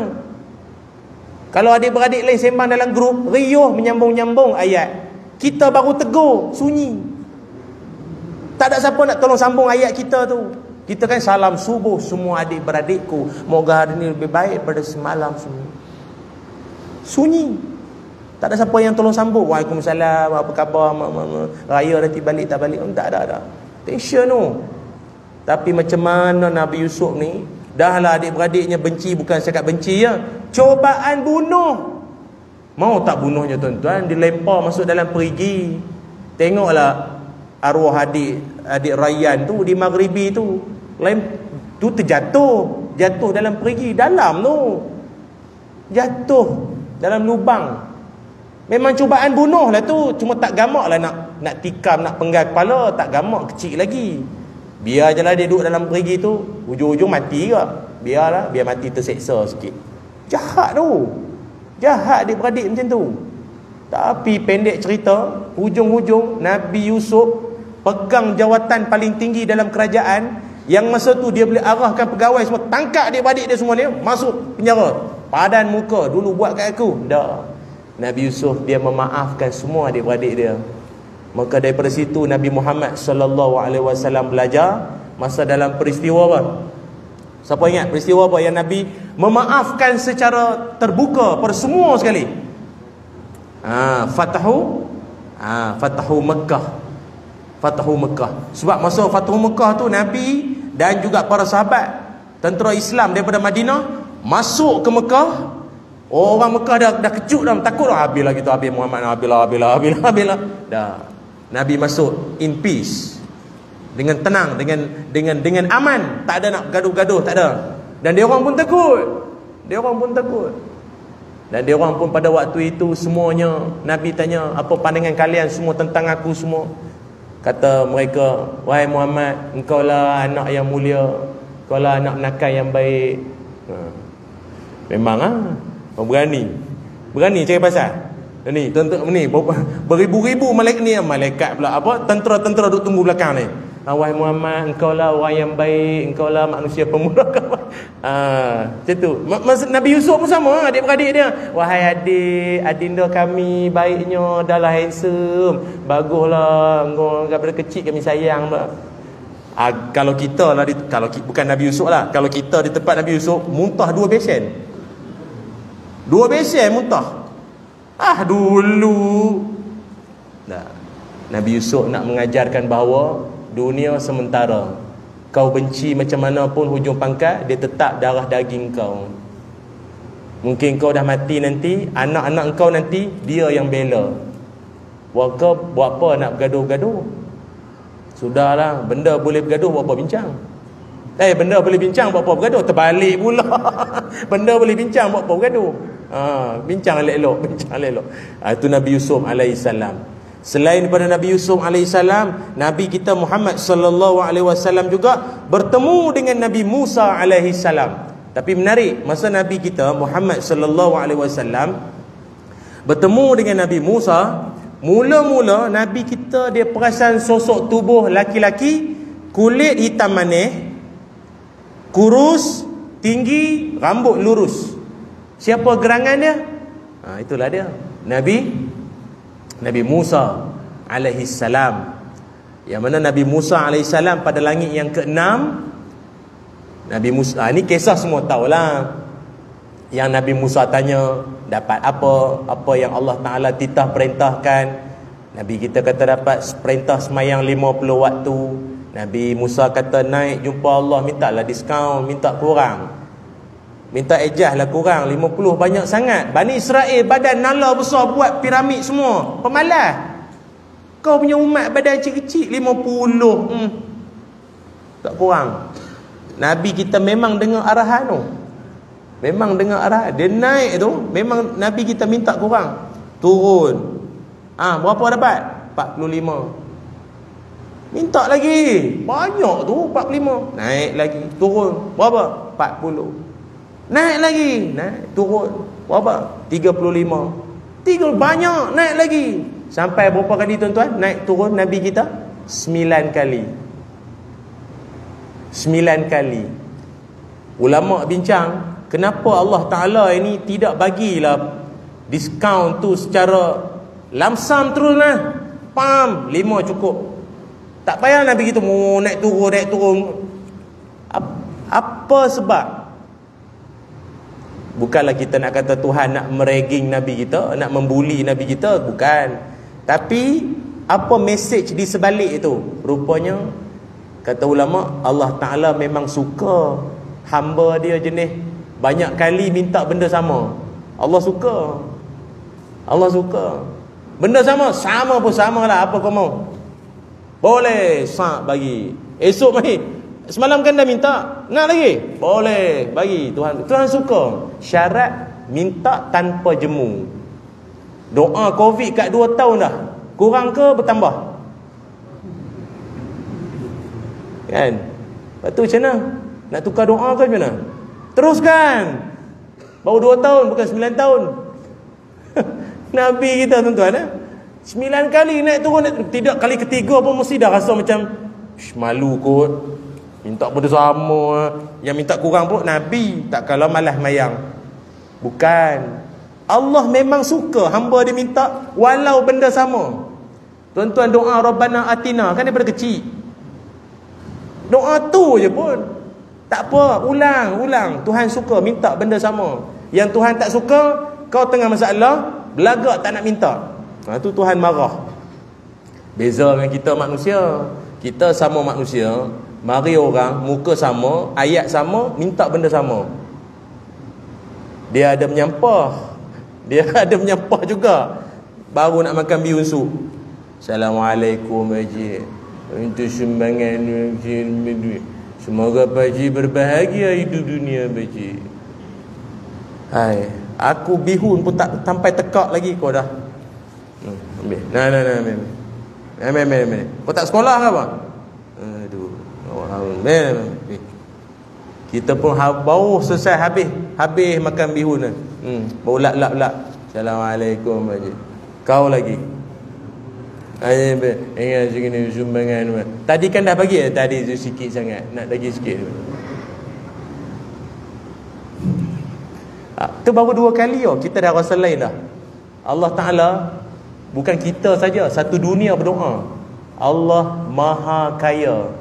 Kalau adik-beradik lain sembang dalam grup, riuh menyambung-nyambung ayat, kita baru tegur, sunyi. Tak ada siapa nak tolong sambung ayat kita tu. Kita kan salam subuh semua adik-beradikku, moga hari ini lebih baik pada semalam semua. Sunyi. Tak ada siapa yang tolong sambung. Waalaikumsalam, apa khabar, raya nanti balik tak balik. Tak ada. Tension tu. Tapi macam mana Nabi Yusuf ni, dahlah adik-beradiknya benci, bukan cakap benci ya, cobaan bunuh. Mau tak bunuhnya tuan-tuan, dilempar masuk dalam perigi. Tengoklah arwah adik Rayyan tu di Maghribi tu, tu jatuh dalam perigi dalam tu, jatuh dalam lubang. Memang cubaan bunuh lah tu. Cuma tak gamak lah nak tikam, nak penggal kepala, tak gamak, kecil lagi. Biar je lah dia duduk dalam perigi tu, ujung-ujung mati ke. Biar mati terseksa sikit. Jahat tu. Jahat adik-beradik macam tu. Tapi pendek cerita, hujung-hujung Nabi Yusuf pegang jawatan paling tinggi dalam kerajaan. Yang masa tu dia boleh arahkan pegawai semua, tangkap adik-adik dia semua ni, masuk penjara. Padan muka, dulu buat kat aku. Dah. Nabi Yusuf dia memaafkan semua adik-adik dia. Maka daripada situ Nabi Muhammad sallallahu alaihi wasallam belajar masa dalam peristiwa apa? Siapa ingat peristiwa apa yang Nabi memaafkan secara terbuka pada semua sekali? Fatahu Mekah. Fatahu Mekah. Sebab masa Fatahu Mekah tu Nabi dan juga para sahabat tentera Islam daripada Madinah masuk ke Mekah. Orang Mekah dah kejut dah, takut dah, habislah kita, habis Muhammad, habislah. Dah. Nabi masuk in peace. Dengan tenang, dengan aman, tak ada nak gaduh-gaduh, tak ada. Dan dia orang pun takut. Dan dia orang pun pada waktu itu semuanya Nabi tanya, apa pandangan kalian semua tentang aku semua? Kata mereka, wahai Muhammad, engkau lah anak yang mulia, engkau lah anak nakal yang baik. Memang berani cari pasal ni, beribu-ribu malaikat pula, apa, tentera duk tunggu belakang ni. Wahai Muhammad, engkau lah orang yang baik, engkau lah manusia pemurah. Macam tu. Nabi Yusuf pun sama, adik-beradik dia. Wahai adik, adinda kami baiknya, dah lah handsome, baguslah, engkau daripada kecil kami sayang pula. Kalau kita lah, bukan Nabi Yusuf lah, kalau kita di tempat Nabi Yusuf, muntah 2 besen muntah. Dulu Nabi Yusuf nak mengajarkan bahawa dunia sementara. Kau benci macam mana pun hujung pangkat, dia tetap darah daging kau. Mungkin kau dah mati nanti, anak-anak kau nanti dia yang bela. Buat apa nak bergaduh-gaduh? Sudahlah, benda boleh bergaduh, buat apa bincang? Benda boleh bincang, buat apa bergaduh? Terbalik pula. Benda boleh bincang, buat apa bergaduh? Bincang elok-elok. Itu Nabi Yusuf alaihissalam. Selain daripada Nabi Yusuf alaihissalam, Nabi kita Muhammad sallallahu alaihi wasallam juga bertemu dengan Nabi Musa alaihissalam. Tapi menarik, masa Nabi kita Muhammad sallallahu alaihi wasallam bertemu dengan Nabi Musa, mula-mula Nabi kita dia perasan sosok tubuh laki-laki, kulit hitam manis, kurus, tinggi, rambut lurus. Siapa gerangan dia? Itulah dia, Nabi Musa alaihissalam. Yang mana Nabi Musa alaihissalam pada langit yang ke-6, Nabi Musa, ni kisah semua tahulah. Yang Nabi Musa tanya dapat apa yang Allah Ta'ala titah perintahkan. Nabi kita kata dapat perintah semayang 50 waktu. Nabi Musa kata naik jumpa Allah, mintalah diskaun, minta kurang, minta ejah lah kurang. 50 banyak sangat. Bani Israel badan nala besar, buat piramid semua, pemalas. Kau punya umat badan kecil-kecil 50, tak kurang. Nabi kita memang dengar arahan tu, memang dengar arahan. Dia naik tu, memang Nabi kita minta kurang, turun. Berapa dapat? 45. Minta lagi, banyak tu 45. Naik lagi, turun. Berapa? 40. Naik lagi, naik, turun. Berapa? 35. Banyak, naik lagi. Sampai berapa kali tuan-tuan? Naik turun Nabi kita? 9 kali. 9 kali. Ulama bincang, kenapa Allah Ta'ala ini tidak bagilah diskaun tu secara lamsam terus lah. 5 cukup. Tak payah Nabi kita naik turun. Apa sebab? Bukanlah kita nak kata Tuhan nak meragging Nabi kita, nak membuli Nabi kita, bukan. Tapi apa mesej di sebalik itu? Rupanya kata ulama, Allah Ta'ala memang suka hamba dia jenis banyak kali minta benda sama. Allah suka. Benda sama pun sama lah, apa kau mau? Boleh, bagi. Esok mari, semalam kan dah minta, nak lagi? Boleh, bagi. Tuhan suka. Syarat minta tanpa jemu. Doa Covid kat 2 tahun dah, kurang ke bertambah? Kan? Lepas tu macam mana? Nak tukar doa ke macam mana? Teruskan. Baru 2 tahun, bukan 9 tahun. Nabi kita tuan-tuan 9 kali naik turun, tidak kali ketiga pun mesti dah rasa macam malu kot, minta benda sama. Yang minta kurang pun Nabi, tak kalau malas mayang. Bukan, Allah memang suka hamba dia minta walau benda sama. Tuan-tuan doa Rabbana Atina kan daripada kecil, doa tu je pun tak apa, ulang. Tuhan suka minta benda sama. Yang Tuhan tak suka, kau tengah masalah belagak tak nak minta, tu Tuhan marah. Beza dengan kita manusia. Kita sama manusia, mari orang muka sama, ayat sama, minta benda sama. Dia ada menyampah juga. Baru nak makan bihun sup, Assalamualaikum Haji, untuk sumbangan semoga Pakcik berbahagia hidup dunia Pakcik. Hai, aku bihun pun tak sampai tekak lagi kau dah. Ambil. Ambil. Kau tak sekolah ke apa? Aduh. Kita pun baru selesai habis makan bihun. Baru lap. Assalamualaikum Pakcik. Kau lagi. Ingat segini sumbangan. Tadi kan dah bagi. Tadi tu sikit sangat. Nak lagi sikit. Tu baru 2 kali kita dah rasa lain dah. Allah Ta'ala, bukan kita saja, satu dunia berdoa. Allah Maha Kaya.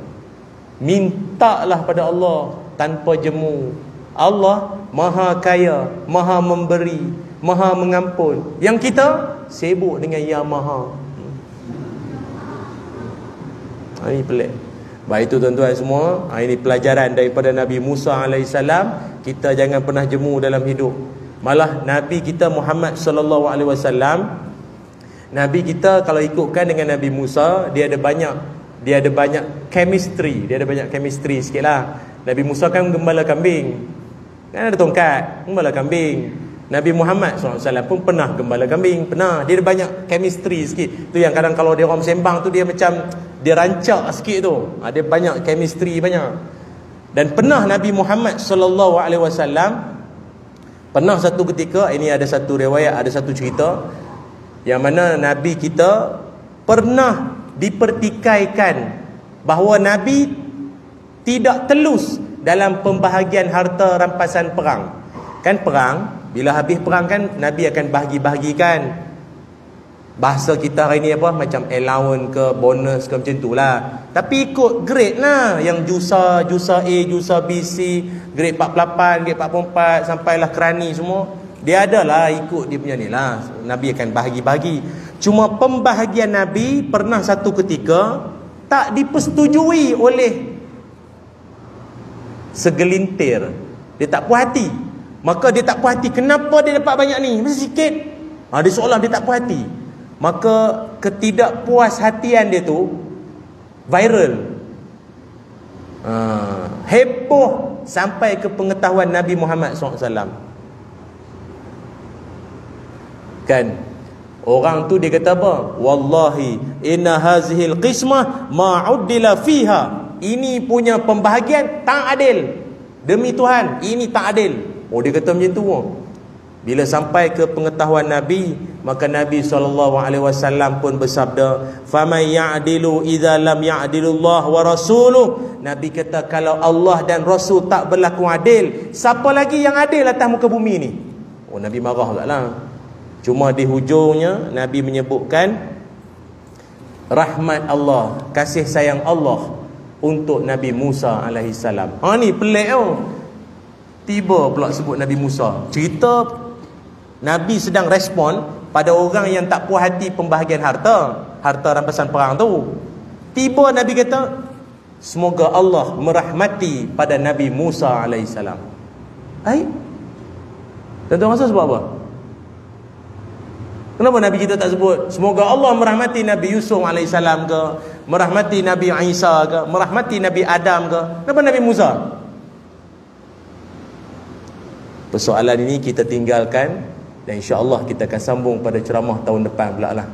Mintalah pada Allah tanpa jemu. Allah Maha Kaya, Maha Memberi, Maha Mengampun. Yang kita sibuk dengan Ya Maha. Ini pelik. Baik itu tuan-tuan semua, ini pelajaran daripada Nabi Musa AS. Kita jangan pernah jemu dalam hidup. Malah Nabi kita Muhammad sallallahu alaihi wasallam, Nabi kita kalau ikutkan dengan Nabi Musa, dia ada banyak chemistry sikitlah. Nabi Musa kan gembala kambing, kan ada tongkat, gembala kambing. Nabi Muhammad SAW pun pernah gembala kambing, pernah. Dia ada banyak chemistry sikit. Tu yang kadang kalau dia orang sembang tu, dia macam dia rancak sikit tu. Ada banyak chemistry, banyak. Dan pernah Nabi Muhammad SAW, pernah satu ketika, ini ada satu riwayat, ada satu cerita, yang mana Nabi kita pernah dipertikaikan bahawa Nabi tidak telus dalam pembahagian harta rampasan perang. Kan perang, bila habis perang kan Nabi akan bahagi-bahagikan. Bahasa kita hari ni apa, macam allowance ke, bonus ke, macam tu lah. Tapi ikut grade lah. Yang jusa A, jusa B, C, grade 48, grade 44, sampailah kerani semua. Dia adalah ikut dia punya ni lah. Nabi akan bahagi-bahagi. Cuma pembahagian Nabi pernah satu ketika tak dipersetujui oleh segelintir. Dia tak puas hati. Maka dia tak puas hati. Kenapa dia dapat banyak ni? Mesti sikit. Dia seolah dia tak puas hati. Maka ketidakpuashatian dia tu viral. Heboh sampai ke pengetahuan Nabi Muhammad SAW. Kan? Orang tu dia kata apa? Wallahi inna hazihil qismah ma'uddila fiha. Ini punya pembahagian tak adil. Demi Tuhan, ini tak adil. Dia kata macam tu. Bila sampai ke pengetahuan Nabi, maka Nabi SAW pun bersabda, "Faman ya'dilu idza lam ya'dilullah wa rasuluh." Nabi kata kalau Allah dan Rasul tak berlaku adil, siapa lagi yang adil atas muka bumi ni? Nabi marah taklah. Cuma di hujungnya Nabi menyebutkan rahmat Allah, kasih sayang Allah untuk Nabi Musa alaihissalam. Ni pelik Tiba pula sebut Nabi Musa. Cerita Nabi sedang respon pada orang yang tak puas hati pembahagian harta rampasan perang tu. Tiba Nabi kata, semoga Allah merahmati pada Nabi Musa alaihissalam. Tuan-tuan rasa sebab apa? Kenapa Nabi kita tak sebut semoga Allah merahmati Nabi Yusuf alaihissalam ke, merahmati Nabi Isa ke, merahmati Nabi Adam ke? Kenapa Nabi Musa? Persoalan ini kita tinggalkan dan insya-Allah kita akan sambung pada ceramah tahun depan pula lah.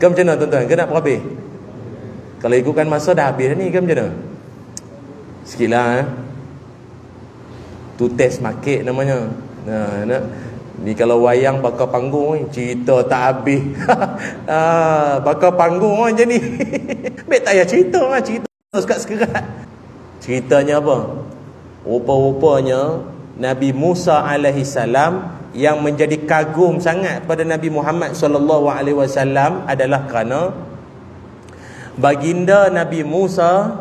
Ke macam mana tuan-tuan? Ke nak habis? Kalau ikutkan masa dah habis ni ke macam mana? Sikitlah Tu test market namanya. Ni kalau wayang bakal panggung ni, cerita tak habis. Bakal panggung je ni. Baik tak payah cerita lah, cerita sekat-sekerat. Ceritanya apa? Rupa-rupanya Nabi Musa alaihi salam yang menjadi kagum sangat pada Nabi Muhammad sallallahu alaihi wasallam adalah kerana baginda Nabi Musa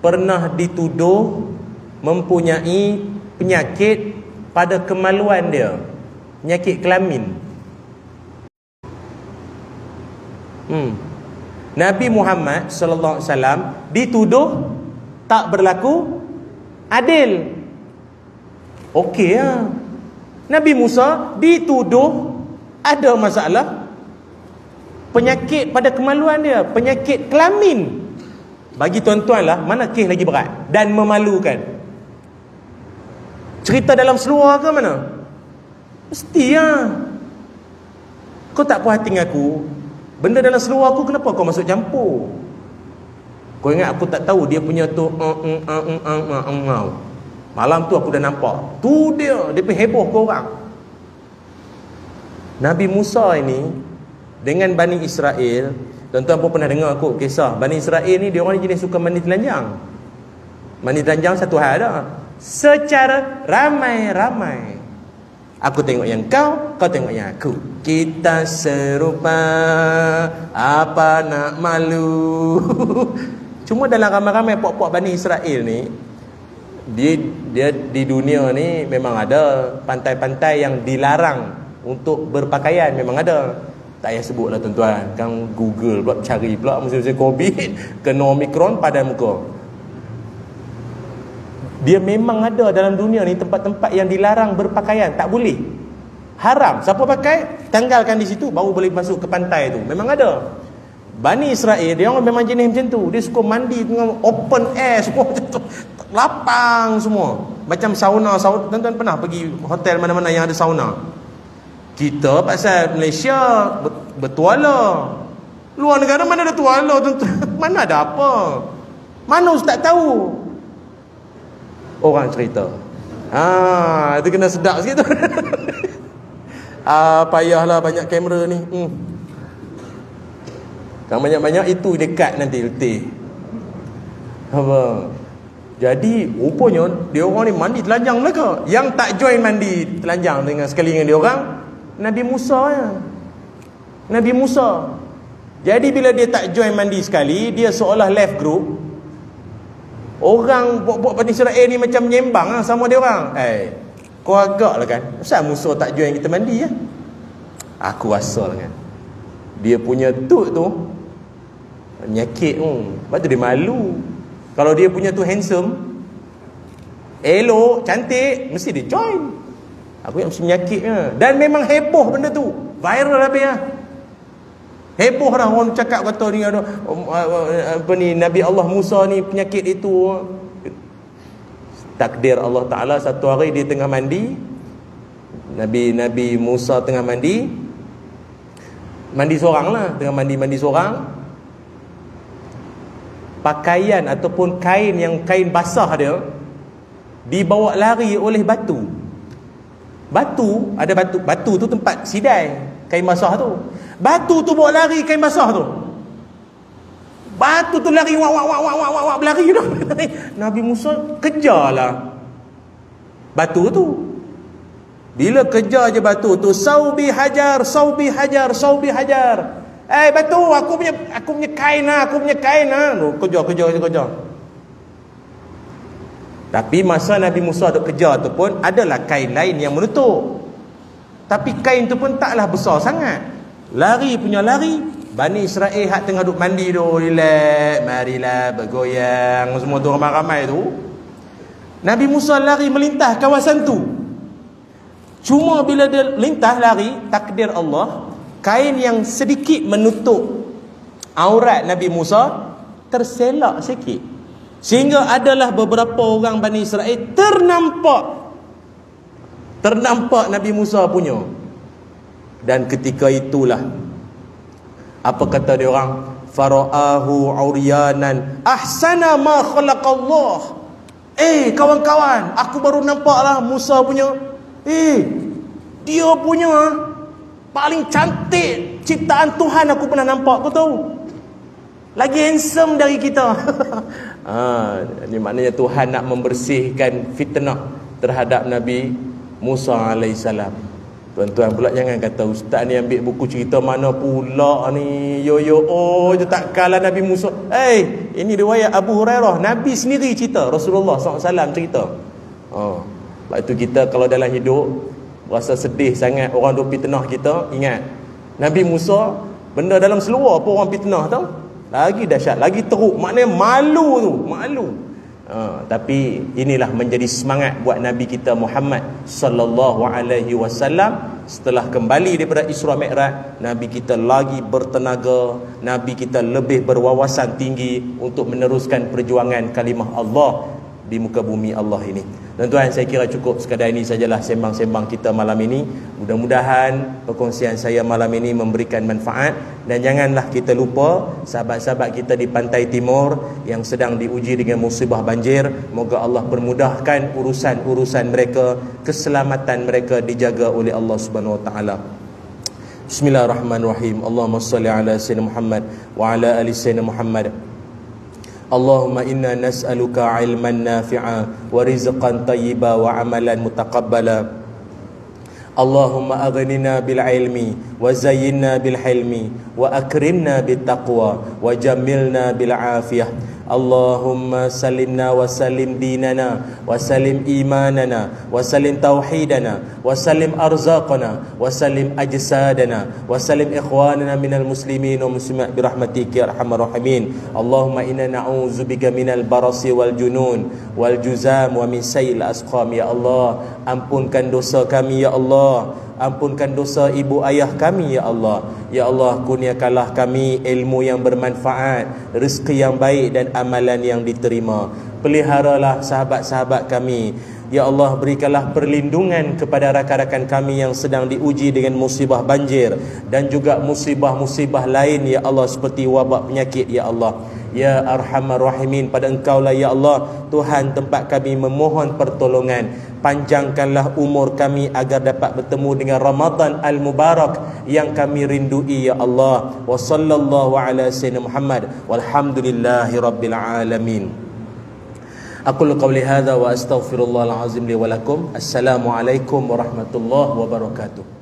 pernah dituduh mempunyai penyakit pada kemaluan dia, penyakit kelamin. Nabi Muhammad sallallahu alaihi wasallam dituduh tak berlaku adil. Okey lah. Nabi Musa dituduh ada masalah penyakit pada kemaluan dia, penyakit kelamin. Bagi tuan-tuan lah, mana kes lagi berat dan memalukan? Cerita dalam seluar ke mana? Mesti lah. Kau tak puas hati dengan aku, benda dalam seluar aku kenapa kau masuk campur? Kau ingat aku tak tahu dia punya tu malam tu aku dah nampak. Tu dia pergi heboh ke orang. Nabi Musa ini dengan Bani Israel, tuan-tuan pun pernah dengar aku kisah Bani Israel ni, dia orang ni jenis suka mandi telanjang. Mandi telanjang satu hal dah, secara ramai-ramai. Aku tengok yang kau tengok yang aku. Kita serupa, apa nak malu. Cuma dalam ramai-ramai puak-puak Bani Israel ni, dia di dunia ni memang ada pantai-pantai yang dilarang untuk berpakaian, memang ada. Tak payah sebut lah tuan-tuan, kan Google pula cari pula musim-musim Covid kena Omicron pada muka. Dia memang ada dalam dunia ni tempat-tempat yang dilarang berpakaian, tak boleh, haram. Siapa pakai, tanggalkan di situ, baru boleh masuk ke pantai tu. Memang ada. Bani Israel dia orang memang jenis macam tu. Dia suka mandi dengan open air semua macam tu, lapang semua, macam sauna. Tuan-tuan pernah pergi hotel mana-mana yang ada sauna? Kita pasal Malaysia bertuala, luar negara mana ada tuala tuan-tuan? Mana ada apa, mana ustaz tahu? Orang cerita. Itu kena sedap sikit tu. Payahlah banyak kamera ni. Kalau banyak-banyak itu dekat nanti letih. Apa? Jadi rupanya dia orang ni mandi telanjang mereka. Yang tak join mandi telanjang dengan sekali dengan dia orang, Nabi Musa ya. Nabi Musa. Jadi bila dia tak join mandi sekali, dia seolah left group. Orang buat Bani Israel ni macam menyembang lah sama dia orang. Kau agak lah kan, kenapa Musa tak join kita mandi ya? Aku rasa lah kan, dia punya tut tu penyakit tu. Lepas tu dia malu. Kalau dia punya tu handsome, elok, cantik, mesti dia join. Aku yang mesti penyakitnya. Dan memang heboh benda tu, viral habis lah. Heboh dah orang cakap kata ni ada apa ni, Nabi Allah Musa ni penyakit itu. Takdir Allah Ta'ala, satu hari dia tengah mandi, Nabi Musa tengah mandi seorang lah, tengah mandi seorang. Pakaian ataupun kain basah dia dibawa lari oleh batu. Ada batu tu tempat sidai kain basah tu. Batu tu bawa lari kain basah tu. Batu tu lari wak berlari tu. Nabi Musa kejarlah batu tu. Bila kejar je batu tu, saubi hajar. Batu, aku punya kain lah. Kejar. Tapi masa Nabi Musa duk kejar tu pun adalah kain lain yang menutup. Tapi kain tu pun taklah besar sangat. Lari. Bani Israel hak tengah duk mandi tu, relax, marilah bergoyang semua tu ramai-ramai tu. Nabi Musa lari melintah kawasan tu. Cuma bila dia lintah lari, takdir Allah, kain yang sedikit menutup aurat Nabi Musa terselak sikit, sehingga adalah beberapa orang Bani Israel ternampak Nabi Musa punya. Dan ketika itulah, apa kata dia orang? Fara'ahu uryanan ahsana ma khalaqallah. Kawan-kawan, aku baru nampak lah Musa punya. Dia punya paling cantik ciptaan Tuhan aku pernah nampak. Kau tahu, lagi handsome dari kita. Ini maknanya Tuhan nak membersihkan fitnah terhadap Nabi Musa alaihissalam. Tuan-tuan pula jangan kata ustaz ni ambil buku cerita mana pula ni. Je tak kalah Nabi Musa. Ini riwayat Abu Hurairah, Nabi sendiri cerita, Rasulullah SAW cerita. Sebab itu kita kalau dalam hidup rasa sedih sangat orang duk fitnah kita, ingat Nabi Musa, benda dalam seluar pun orang fitnah tau. Lagi dahsyat, lagi teruk, maknanya malu tu, malu. Tapi inilah menjadi semangat buat Nabi kita Muhammad sallallahu alaihi wasallam. Setelah kembali daripada Isra Mi'raj, Nabi kita lagi bertenaga, Nabi kita lebih berwawasan tinggi untuk meneruskan perjuangan kalimah Allah di muka bumi Allah ini. Tuan-tuan, saya kira cukup sekadar ini sajalah sembang-sembang kita malam ini. Mudah-mudahan perkongsian saya malam ini memberikan manfaat. Dan janganlah kita lupa sahabat-sahabat kita di pantai timur yang sedang diuji dengan musibah banjir. Moga Allah permudahkan urusan-urusan mereka, keselamatan mereka dijaga oleh Allah Subhanahu Wa Taala. Bismillahirrahmanirrahim. Allahumma salli ala sayyidina Muhammad wa ala ali sayyidina Muhammad. Allahumma inna nas'aluka ilman nafi'a wa rizqan tayyiba wa amalan mutaqabbala. Allahumma aghnina bil ilmi wa zayyinna bil hilmi wa akrimna bit taqwa wa jammilna bil afiyah. Allahumma salimna wa salim dinana wa salim imanana wa salim tauhidana wa salim arzaqana wa salim ajsadana wa salim ikhwanana minal muslimin wa muslimat birahmatika ya arhamar rahimin. Allahumma inna na'udzubika minal barasi wal junun wal juzam wa min sayil asqam. Ya Allah, ampunkan dosa kami ya Allah, ampunkan dosa ibu ayah kami ya Allah. Ya Allah, kurniakanlah kami ilmu yang bermanfaat, rezeki yang baik dan amalan yang diterima. Peliharalah sahabat-sahabat kami. Ya Allah, berikanlah perlindungan kepada rakan-rakan kami yang sedang diuji dengan musibah banjir dan juga musibah-musibah lain ya Allah, seperti wabak penyakit ya Allah. Ya Arhamar Rahimin, pada Engkau lah ya Allah Tuhan tempat kami memohon pertolongan. Panjangkanlah umur kami agar dapat bertemu dengan Ramadan Al-Mubarak yang kami rindui ya Allah. Wa sallallahu ala sayyidina Muhammad walhamdulillahi rabbil alamin. Aqulu qawli hadza wa astaghfirullahal azim li wa lakum. Assalamualaikum warahmatullahi wabarakatuh.